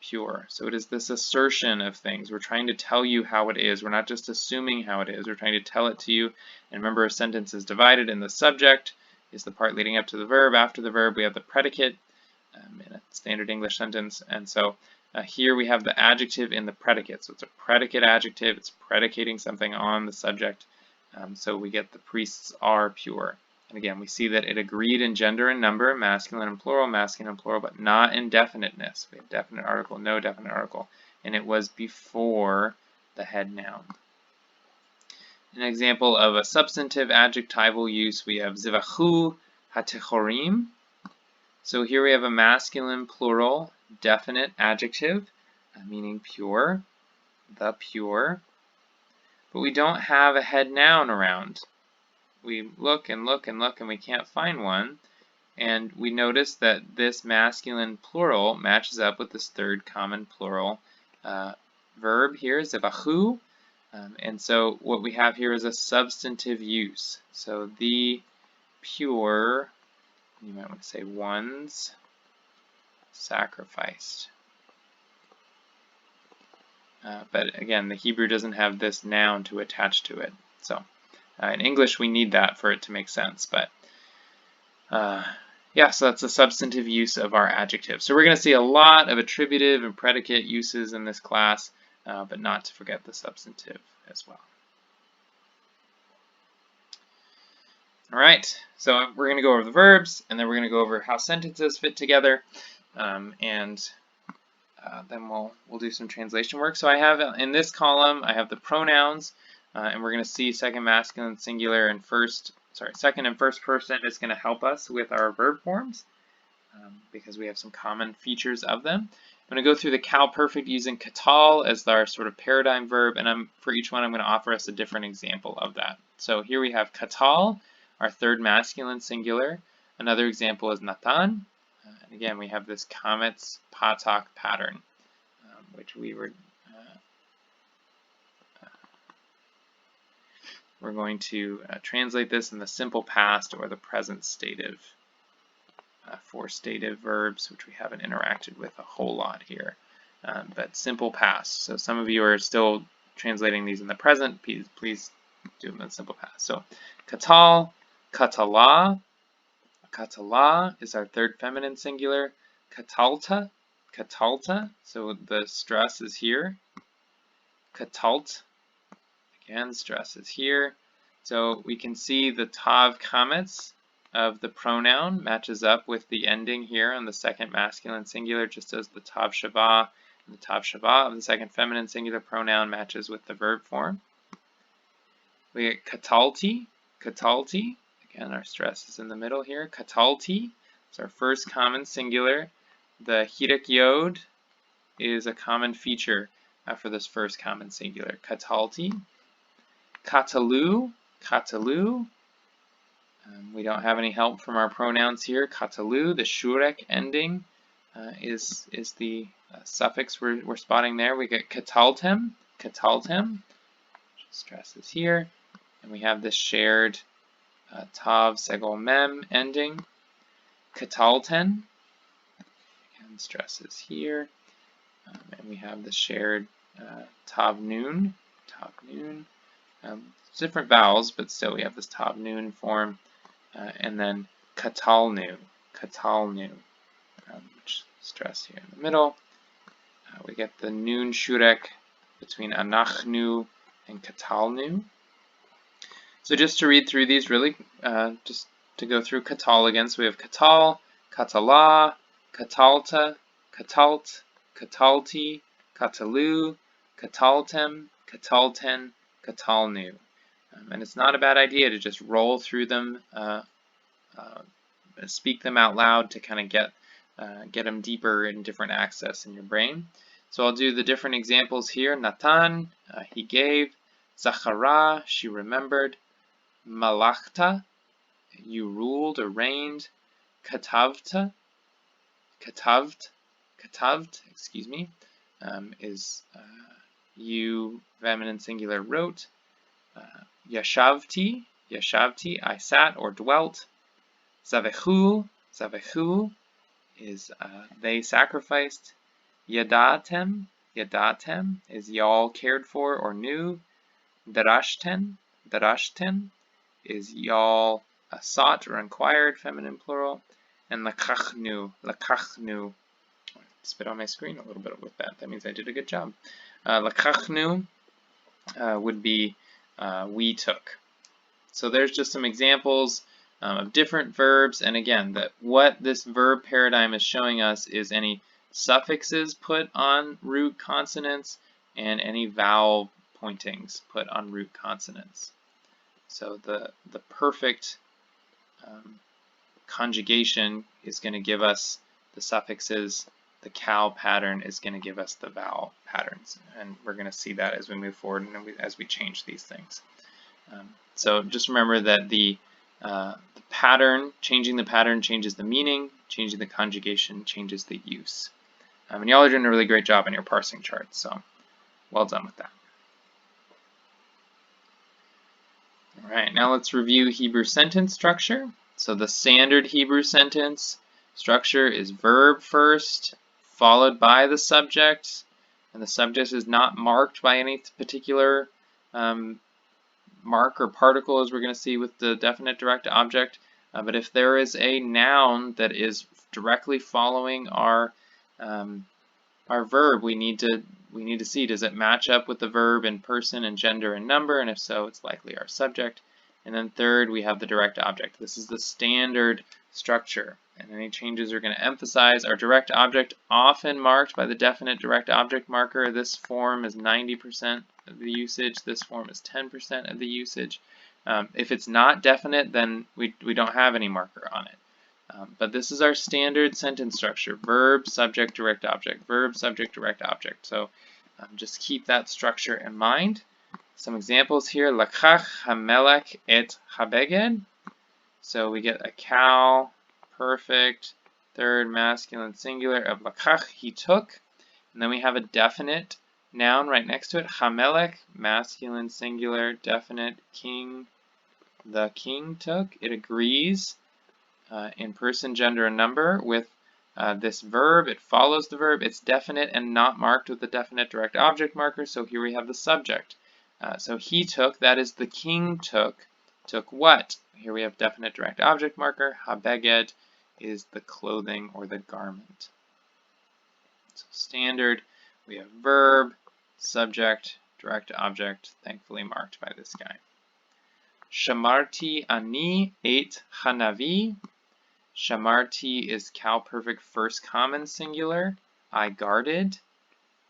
pure. So it is this assertion of things. We're trying to tell you how it is. We're not just assuming how it is. We're trying to tell it to you. And remember, a sentence is divided, and the subject is the part leading up to the verb. After the verb, we have the predicate in a standard English sentence. And so here we have the adjective in the predicate. So it's a predicate adjective. It's predicating something on the subject. So we get the priests are pure. And again, we see that it agreed in gender and number, masculine and plural, but not in definiteness. We have definite article, no definite article. And it was before the head noun. An example of a substantive adjectival use, we have zivachu hatechorim. So here we have a masculine, plural, definite adjective, meaning pure, the pure. But we don't have a head noun around. We look and look and look and we can't find one. And we notice that this masculine plural matches up with this third common plural verb here, zivachu. And so what we have here is a substantive use. So the pure, you might want to say ones sacrificed. But again, the Hebrew doesn't have this noun to attach to it. So in English, we need that for it to make sense. But yeah, so that's a substantive use of our adjective. So we're going to see a lot of attributive and predicate uses in this class, but not to forget the substantive as well. All right, so we're going to go over the verbs, and then we're going to go over how sentences fit together, and then we'll do some translation work. So I have in this column, I have the pronouns, and we're going to see second masculine singular and second and first person is going to help us with our verb forms because we have some common features of them. I'm going to go through the Cal Perfect using katal as our sort of paradigm verb, and for each one I'm going to offer us a different example of that. So here we have katal, our third masculine singular. Another example is Natan. And again, we have this Kametz Patak pattern, which we're going to translate this in the simple past or the present stative for stative verbs, which we haven't interacted with a whole lot here, but simple past. So some of you are still translating these in the present. Please do them in simple past. So katal, katala. Katala is our third feminine singular. Katalta, katalta. So the stress is here. Katalt. Again, stress is here. So we can see the tav kametz of the pronoun matches up with the ending here on the second masculine singular, just as the tav shava and the tav shava of the second feminine singular pronoun matches with the verb form. We get katalti, katalti. Again, our stress is in the middle here. Katalti is our first common singular. The hirik yod is a common feature for this first common singular. Katalti. Katalu, katalu. We don't have any help from our pronouns here. Katalu, the shurek ending is the suffix we're spotting there. We get kataltem, kataltem. Stress is here. And we have this shared tav segol mem ending. Katalten. Again, stress is here. And we have the shared tav nun, tav nun. Different vowels, but still we have this tav nun form. And then katalnu, katalnu, which stress here in the middle. We get the nun shurek between anachnu and katalnu. So just to read through these really, just to go through katal again. So we have katal, katala, katalta, katalt, katalti, katalu, kataltem, katalten, katalnu. And it's not a bad idea to just roll through them, speak them out loud to kind of get them deeper in different access in your brain. So I'll do the different examples here. Natan, he gave. Zachara, she remembered. Malachta, you ruled or reigned. Katavta, katavt, excuse me, is you, feminine singular, wrote. Yashavti, yashavti, I sat or dwelt. Zavechu, zavechu is they sacrificed. Yadatem, yadatem is y'all cared for or knew. Darashten, darashten is y'all sought or inquired, feminine plural. And lakachnu, lakachnu. Spit on my screen a little bit with that. That means I did a good job. Lakachnu would be we took. So there's just some examples of different verbs, and again, what this verb paradigm is showing us is any suffixes put on root consonants and any vowel pointings put on root consonants. So the perfect conjugation is going to give us the suffixes. The Cal pattern is going to give us the vowel patterns, and we're going to see that as we move forward and as we change these things. So just remember that the pattern, changing the pattern changes the meaning, changing the conjugation changes the use. And y'all are doing a really great job in your parsing charts, so well done with that. All right, now let's review Hebrew sentence structure. So the standard Hebrew sentence structure is verb first, followed by the subject, and the subject is not marked by any particular mark or particle, as we're going to see with the definite direct object. But if there is a noun that is directly following our verb, we need to see, does it match up with the verb in person and gender and number, and if so, it's likely our subject. And then third, we have the direct object. This is the standard structure, and any changes are going to emphasize our direct object, often marked by the definite direct object marker. This form is 90% of the usage. This form is 10% of the usage. If it's not definite, then we don't have any marker on it. But this is our standard sentence structure: verb, subject, direct object, verb, subject, direct object. So just keep that structure in mind. Some examples here: Lakach hamelech et habeged. So we get a cow, perfect, third masculine singular of lakach, he took. And then we have a definite noun right next to it: hamelech, masculine singular, definite, king, the king took. It agrees in person, gender, and number with this verb. It follows the verb. It's definite and not marked with the definite direct object marker. So here we have the subject. So he took, that is the king took. Took what? Here we have definite direct object marker. Habeged is the clothing or the garment. So standard, we have verb, subject, direct object, thankfully marked by this guy. Shamarti ani et hanavi. Shamarti is cow perfect first common singular. I guarded.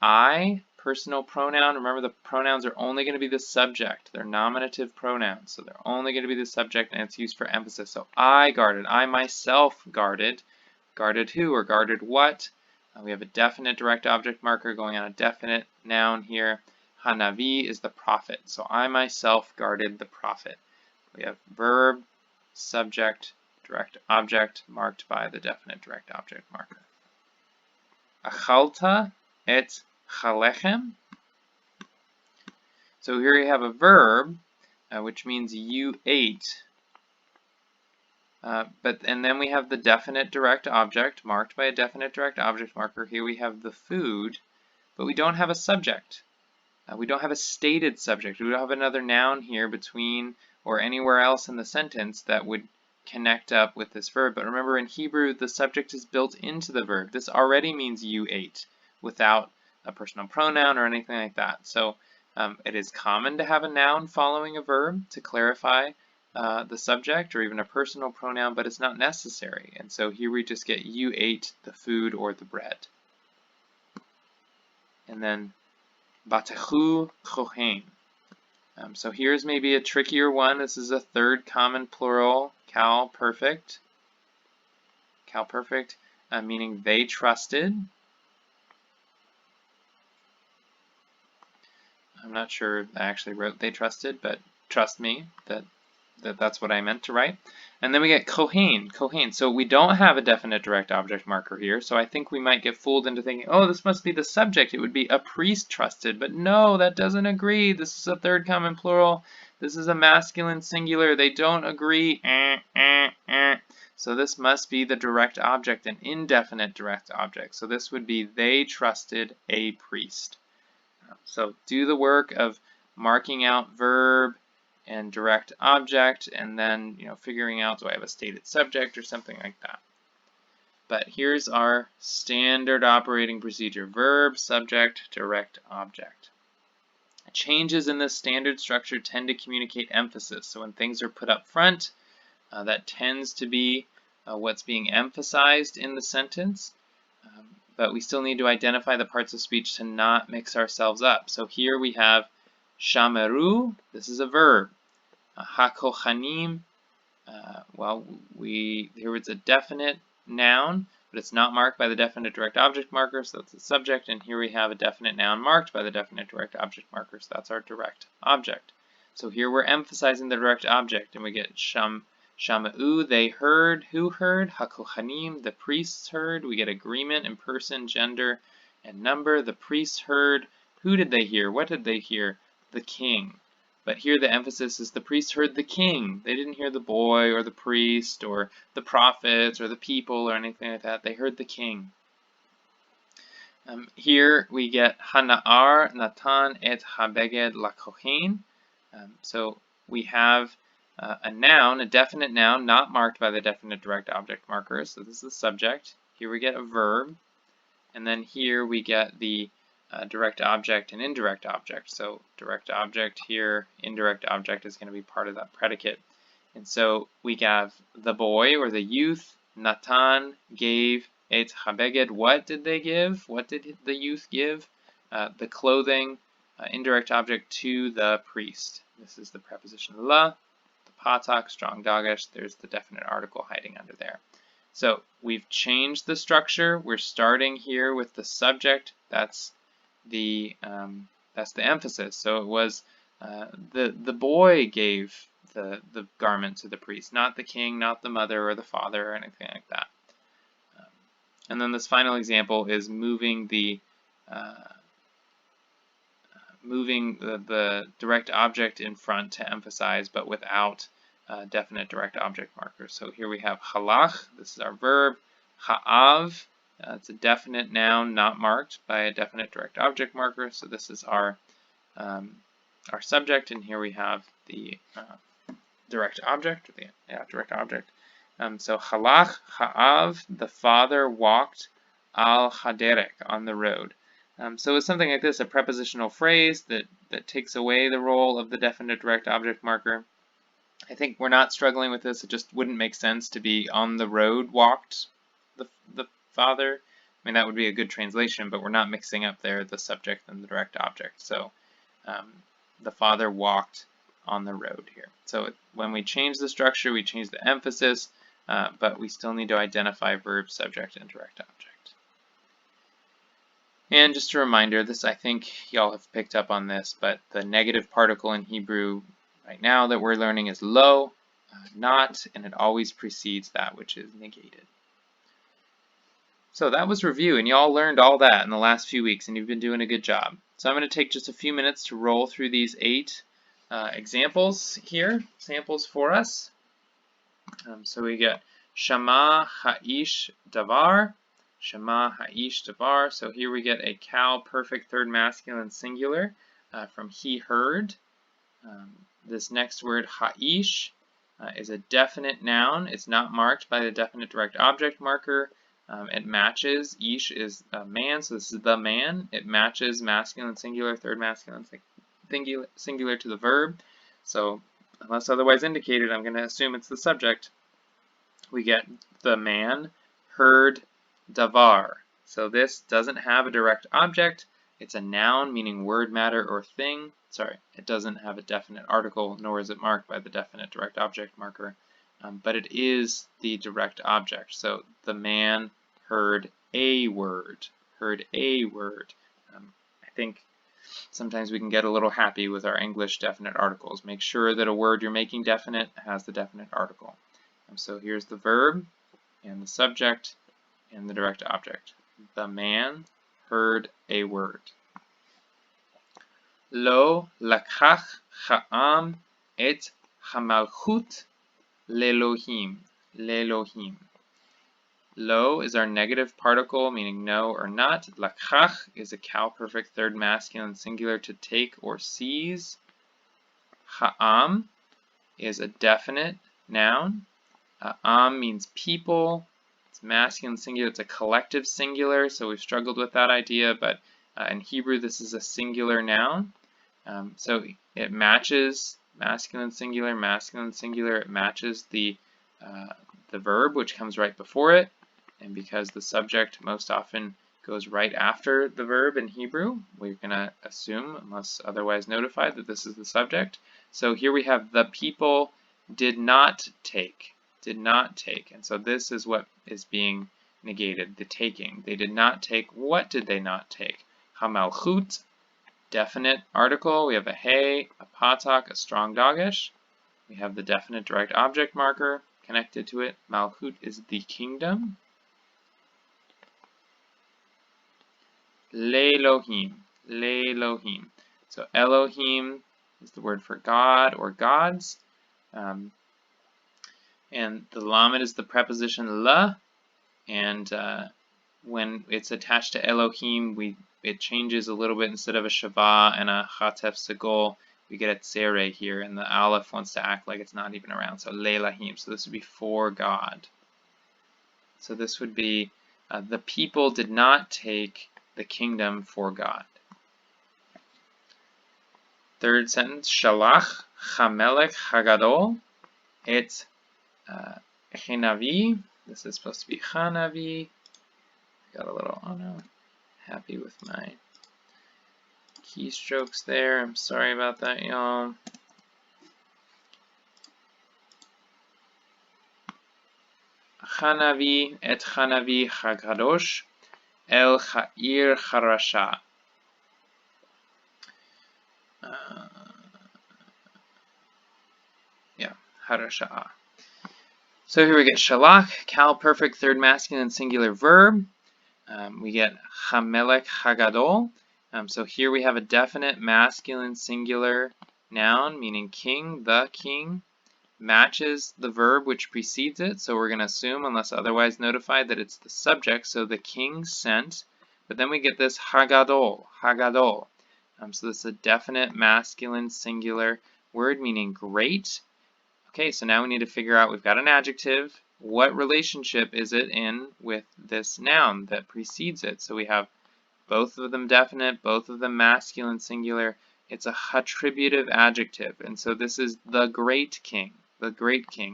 I, personal pronoun. Remember, the pronouns are only going to be the subject. They're nominative pronouns, so they're only going to be the subject, and it's used for emphasis. So I guarded. I myself guarded. Guarded who or guarded what? We have a definite direct object marker going on a definite noun here. Hanavi is the prophet. So I myself guarded the prophet. We have verb, subject, direct object marked by the definite direct object marker. Achalta et chalechem. So here you have a verb, which means you ate. And then we have the definite direct object marked by a definite direct object marker. Here we have the food, but we don't have a subject. We don't have a stated subject. We don't have another noun here between or anywhere else in the sentence that would connect up with this verb. But remember, in Hebrew, the subject is built into the verb. This already means you ate without a personal pronoun or anything like that. So it is common to have a noun following a verb to clarify the subject or even a personal pronoun, but it's not necessary. And so here we just get you ate the food or the bread. And then Batechu chohen. So here's maybe a trickier one. This is a third common plural, cow perfect. Cow perfect, meaning they trusted. I'm not sure I actually wrote they trusted, but trust me that's what I meant to write. And then we get kohen, kohen. So we don't have a definite direct object marker here, so I think we might get fooled into thinking, oh, this must be the subject. It would be a priest trusted, but no, that doesn't agree. This is a third common plural. This is a masculine singular. They don't agree. So this must be the direct object, an indefinite direct object. So this would be they trusted a priest. So do the work of marking out verb and direct object, and then figuring out, do I have a stated subject or something like that. But here's our standard operating procedure: verb, subject, direct object. Changes in this standard structure tend to communicate emphasis. So when things are put up front, that tends to be what's being emphasized in the sentence. But we still need to identify the parts of speech to not mix ourselves up. So here we have shameru, this is a verb. Hakohanim, here it's a definite noun, but it's not marked by the definite direct object marker, so that's the subject. And here we have a definite noun marked by the definite direct object marker, so that's our direct object. So here we're emphasizing the direct object, and we get Shama'u, they heard. Who heard? Hakohanim, the priests heard. We get agreement in person, gender, and number. The priests heard. Who did they hear? What did they hear? The king. But here the emphasis is the priests heard the king. They didn't hear the boy or the priest or the prophets or the people or anything like that. They heard the king. Here we get Hana'ar, Natan, et Habeged lakohen. So we have a noun, a definite noun, not marked by the definite direct object marker. So this is the subject. Here we get a verb. And then here we get the direct object and indirect object. So direct object here, indirect object is going to be part of that predicate. And so we have the boy or the youth, Natan, gave, et habeged. What did they give? What did the youth give? The clothing, indirect object, to the priest. This is the preposition la. Patak, strong dagesh, there's the definite article hiding under there. So we've changed the structure. We're starting here with the subject. That's the emphasis. So it was the boy gave the garment to the priest, not the king, not the mother or the father or anything like that. And then this final example is moving the direct object in front to emphasize, but without definite direct object markers. So here we have halach, this is our verb. Ha'av, it's a definite noun not marked by a definite direct object marker. So this is our subject, and here we have the direct object. Direct object. So halach, ha'av, the father walked al haderek, on the road. So it's something like this, a prepositional phrase that takes away the role of the definite direct object marker. I think we're not struggling with this. It just wouldn't make sense to be on the road walked the father. I mean, that would be a good translation, but we're not mixing up there the subject and the direct object. So the father walked on the road here. So when we change the structure, we change the emphasis, but we still need to identify verb, subject, and direct object. And just a reminder, this, I think y'all have picked up on this, but the negative particle in Hebrew right now that we're learning is lo, not, and it always precedes that which is negated. So that was review, and y'all learned all that in the last few weeks, and you've been doing a good job. So I'm going to take just a few minutes to roll through these 8 examples here, samples for us. So we get Shama Ha'ish Davar, Shema Ha'ish Davar. So here we get a cow perfect third masculine singular from he heard. This next word Ha'ish is a definite noun. It's not marked by the definite direct object marker. It matches, ish is a man, so this is the man. It matches masculine singular, third masculine singular to the verb. So unless otherwise indicated, I'm going to assume it's the subject. We get the man heard davar. So this doesn't have a direct object. It's a noun meaning word, matter, or thing. Sorry, it doesn't have a definite article, nor is it marked by the definite direct object marker. But it is the direct object. So the man heard a word. Heard a word. I think sometimes we can get a little happy with our English definite articles. Make sure that a word you're making definite has the definite article. So here's the verb, and the subject, and the direct object. The man heard a word. Lo lakach ha'am et hamalchut lelohim. Lelohim. Lo is our negative particle, meaning no or not. Lakach is a cow perfect third masculine singular, to take or seize. Ha'am is a definite noun. Am means people. It's masculine singular. It's a collective singular, so we've struggled with that idea, but in Hebrew this is a singular noun. So it matches masculine singular, it matches the verb which comes right before it, and because the subject most often goes right after the verb in Hebrew, we're going to assume, unless otherwise notified, that this is the subject. So here we have the people did not take. Did not take. And so this is what is being negated, the taking. They did not take. What did they not take? Hamalchut, definite article. We have a hey, a patak, a strong dogish. We have the definite direct object marker connected to it. Malchut is the kingdom. Le'elohim. Le'elohim. So Elohim is the word for God or gods. And the lamed is the preposition la, and when it's attached to Elohim, it changes a little bit. Instead of a shava and a chatef segol, we get a tzere here, and the aleph wants to act like it's not even around. So le'elahim. So this would be for God. So this would be the people did not take the kingdom for God. Third sentence, Shalach Hamelech Hagadol et Chenavi. This is supposed to be Chanavi. Got a little, oh no, happy with my keystrokes there. I'm sorry about that, y'all. Chanavi et Chanavi Hakadosh el Ha'ir Harasha. Harasha. So here we get Shalach, Cal perfect third masculine singular verb. We get Hamelech Hagadol. So here we have a definite masculine singular noun, meaning king, the king, matches the verb which precedes it. So we're going to assume, unless otherwise notified, that it's the subject. So the king sent. But then we get this Hagadol, Hagadol. So this is a definite masculine singular word, meaning great. Okay, so now we need to figure out, we've got an adjective. What relationship is it in with this noun that precedes it? So we have both of them definite, both of them masculine singular. It's a attributive adjective, and so this is the great king,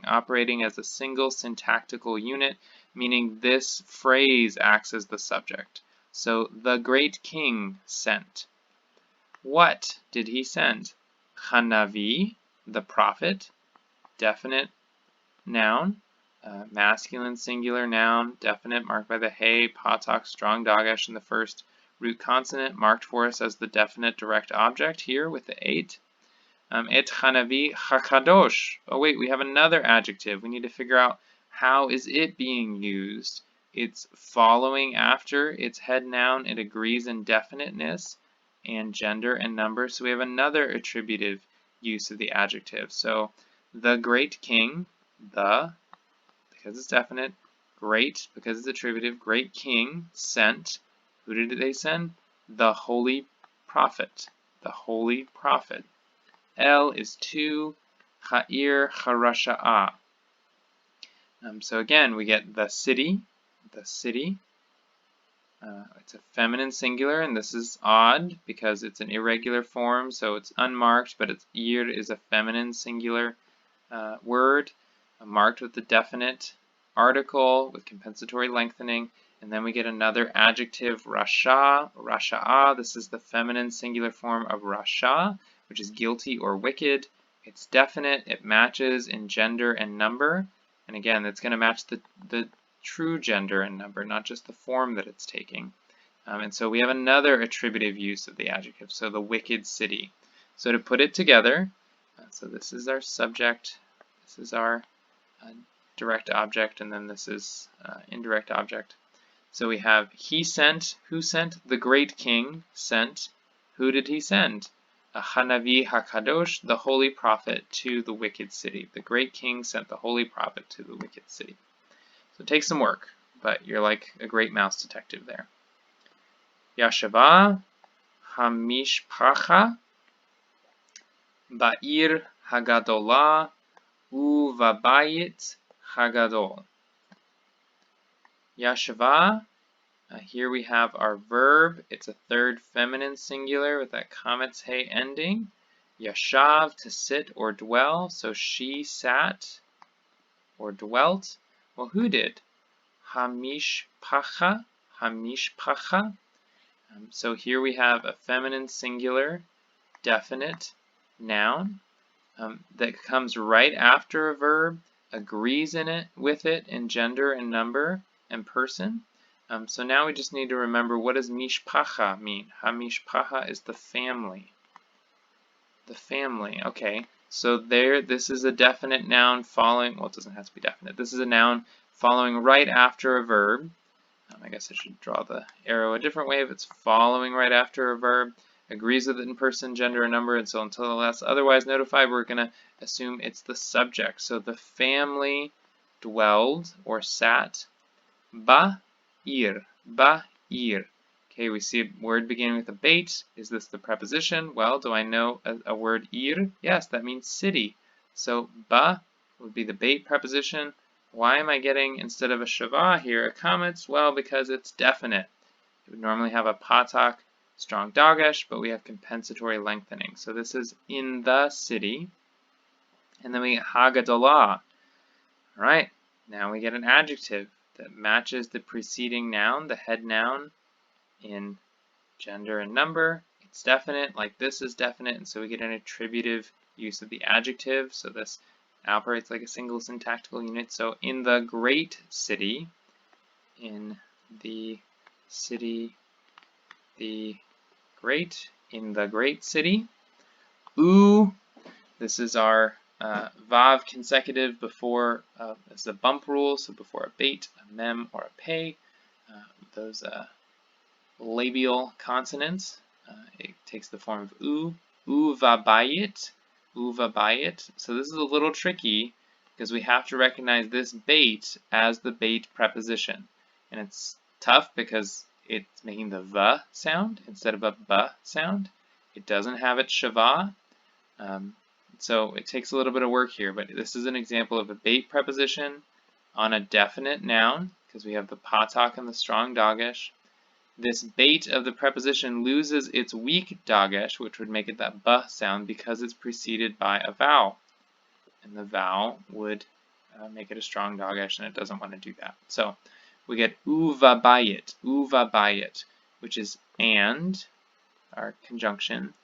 operating as a single syntactical unit, meaning this phrase acts as the subject. So the great king sent. What did he send? Hanavi, the prophet, definite noun, masculine singular noun, definite, marked by the hey, patak, strong dagesh in the first root consonant, marked for us as the definite direct object here with the 8. Et chanavi hakadosh. Oh wait, we have another adjective. We need to figure out how is it being used. It's following after its head noun. It agrees in definiteness and gender and number. So we have another attributive use of the adjective. So the great king, the, because it's definite, great, because it's attributive, great king, sent. Who did they send? The holy prophet. The holy prophet. El is to Ha'ir Harasha'a. So again, we get the city, the city. It's a feminine singular, and this is odd because it's an irregular form, so it's unmarked, but its ir is a feminine singular word, marked with the definite article with compensatory lengthening, and then we get another adjective, rasha, rasha'a. This is the feminine singular form of rasha, which is guilty or wicked. It's definite, it matches in gender and number, and again, it's going to match the true gender and number, not just the form that it's taking. And so we have another attributive use of the adjective, so the wicked city. So to put it together, so this is our subject, this is our direct object, and then this is indirect object. So we have he sent, who sent? The great king sent. Who did he send? Hanavi Hakadosh, the holy prophet, to the wicked city. The great king sent the holy prophet to the wicked city. So it takes some work, but you're like a great mouse detective there. Yashava Hamishpacha Ba'ir Hagadolah Uvabayit Hagadol. Yashava, here we have our verb. It's a third feminine singular with that kametz hey ending. Yashav, to sit or dwell, so she sat or dwelt. Well, who did? Hamishpacha, Hamishpacha. So here we have a feminine singular definite noun that comes right after a verb, agrees with it in gender and number and person. So now we just need to remember, what does mishpacha mean? Hamishpacha is the family. The family, okay. So there, this is a definite noun following, well, it doesn't have to be definite. This is a noun following right after a verb. I guess I should draw the arrow a different way. If it's following right after a verb, agrees with it in person, gender, and number, and so until that's otherwise notified, we're going to assume it's the subject. So the family dwelled or sat. Ba'ir, ba'ir. Okay, we see a word beginning with a bait. Is this the preposition? Well, do I know a word ir? Yes, that means city. So ba would be the bait preposition. Why am I getting, instead of a shava here, a kametz? Well, because it's definite. It would normally have a patak, strong dagesh, but we have compensatory lengthening. So this is in the city. And then we get hagadolah. All right, now we get an adjective that matches the preceding noun, the head noun, in gender and number. It's definite, like this is definite, and so we get an attributive use of the adjective. So this operates like a single syntactical unit. So in the great city, in the city, the great, in the great city. U, this is our vav consecutive before, this is a bump rule, so before a bait, a mem, or a pay, those labial consonants, it takes the form of u, uvabayit, uvabayit. So this is a little tricky because we have to recognize this bait as the bait preposition. And it's tough because it's making the v sound instead of a b sound. It doesn't have its shava. So it takes a little bit of work here, but this is an example of a bait preposition on a definite noun because we have the patak and the strong dagesh. This bait of the preposition loses its weak dagesh, which would make it that b sound because it's preceded by a vowel. And the vowel would make it a strong dagesh, and it doesn't want to do that. So we get uvabayit, which is and, our conjunction,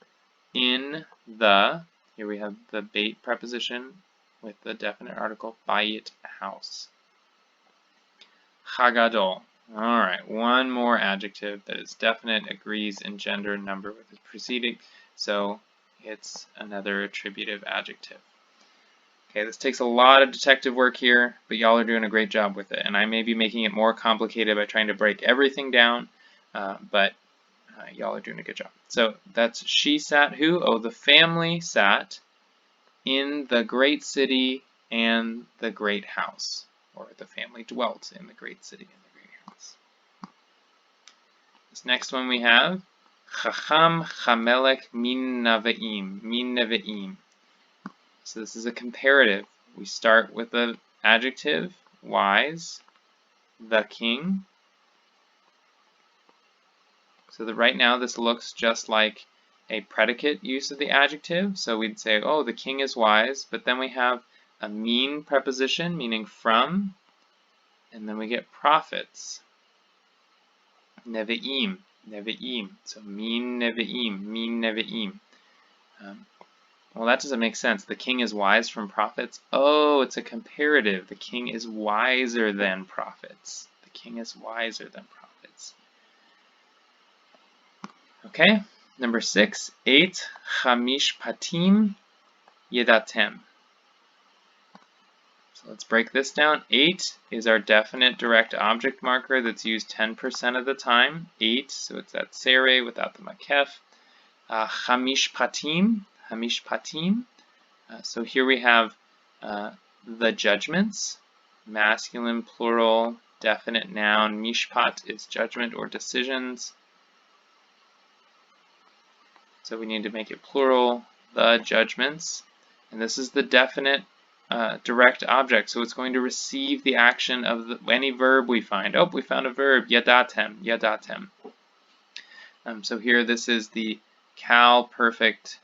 in the, here we have the bait preposition with the definite article, bayit, house. Chagadol. All right, one more adjective that is definite, agrees in gender and number with its preceding, so it's another attributive adjective. Okay, this takes a lot of detective work here, but y'all are doing a great job with it, and I may be making it more complicated by trying to break everything down, but y'all are doing a good job. So that's she sat who? Oh, the family sat in the great city and the great house, or the family dwelt in the great city and the great house. This next one we have Chacham Chamelech min neve'im. So this is a comparative. We start with the adjective wise, the king. So that right now this looks just like a predicate use of the adjective. So we'd say, oh, the king is wise, but then we have a min preposition, meaning from, and then we get prophets. Neve'im, neve'im. So min neve'im. Well, that doesn't make sense. The king is wise from prophets. Oh, it's a comparative. The king is wiser than prophets. The king is wiser than prophets. Okay, number 6, 8 chamish patim yedatem. So let's break this down. 8 is our definite direct object marker that's used 10% of the time. 8, so it's that sere without the makef. Chamish patim, so here we have the judgments, masculine, plural, definite noun. Mishpat is judgment or decisions. So we need to make it plural, the judgments. And this is the definite direct object, so it's going to receive the action of any verb we find. Oh, we found a verb, yadatem. So here this is the Cal perfect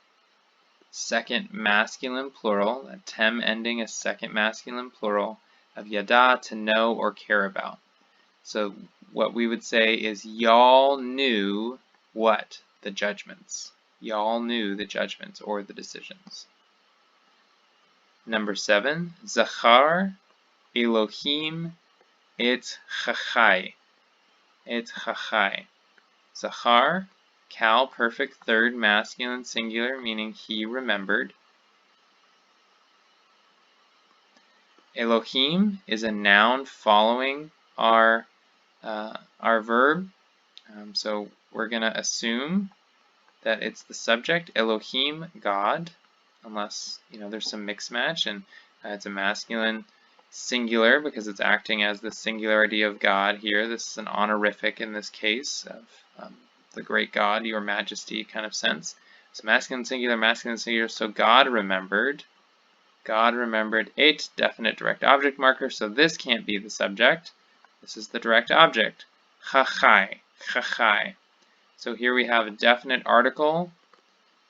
second masculine plural, a tem ending is second masculine plural, of yada, to know or care about. So what we would say is y'all knew what? The judgments. Y'all knew the judgments or the decisions. Number 7, Zachar Elohim et chachai. Zachar, Cal perfect third masculine singular, meaning he remembered. Elohim is a noun following our verb. So we're going to assume that it's the subject, Elohim, God, unless there's some mix match and it's a masculine singular because it's acting as the singularity of God here. This is an honorific in this case of the great God, your majesty kind of sense. So masculine singular, so God remembered. God remembered, 8, definite direct object marker, so this can't be the subject. This is the direct object, chachai. So here we have a definite article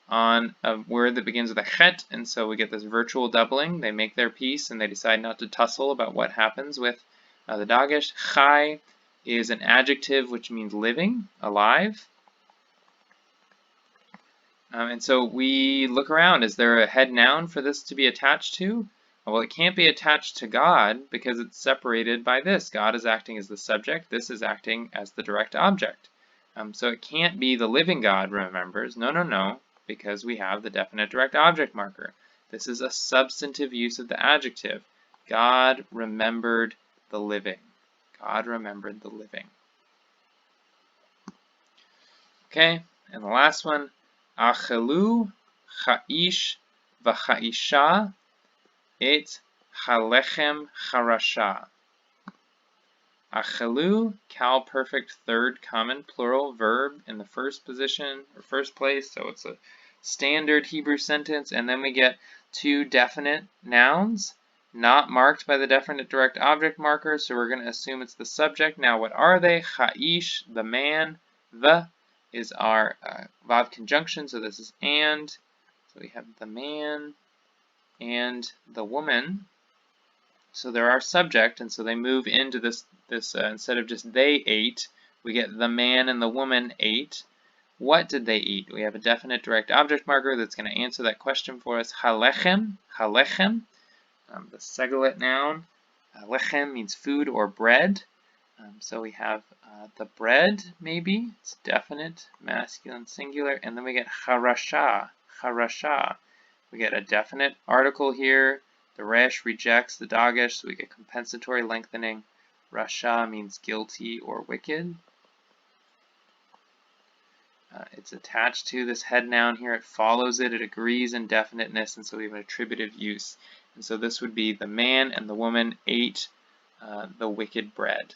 on a word that begins with a chet, and so we get this virtual doubling. They make their peace and they decide not to tussle about what happens with the dagesh. Chai is an adjective which means living, alive. And so we look around. Is there a head noun for this to be attached to? Well, it can't be attached to God because it's separated by this. God is acting as the subject. This is acting as the direct object. So it can't be the living God remembers. No, no, no, because we have the definite direct object marker. This is a substantive use of the adjective. God remembered the living. God remembered the living. Okay, and the last one, Achelu cha'ish v'cha'isha et halechem charasha. Achelu, Cal perfect third common plural verb in the first position or first place, so it's a standard Hebrew sentence, and then we get two definite nouns not marked by the definite direct object marker, so we're going to assume it's the subject. Now what are they? Cha'ish, the man, the is our vav conjunction, so this is and, so we have the man and the woman. So they're our subject, and so they move into this instead of just they ate, we get the man and the woman ate. What did they eat? We have a definite direct object marker that's going to answer that question for us. Halechem, halechem, the segelet noun. Lechem means food or bread. So we have the bread, maybe. It's definite, masculine, singular. And then we get charasha, charasha. We get a definite article here. The resh rejects the dagesh, so we get compensatory lengthening. Rasha means guilty or wicked. It's attached to this head noun here. It follows it. It agrees in definiteness, and so we have an attributive use. And so this would be the man and the woman ate the wicked bread.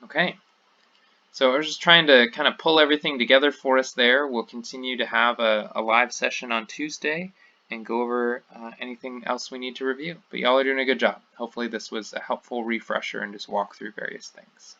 Okay. So I was just trying to kind of pull everything together for us there. We'll continue to have a live session on Tuesday and go over anything else we need to review. But y'all are doing a good job. Hopefully this was a helpful refresher and just walk through various things.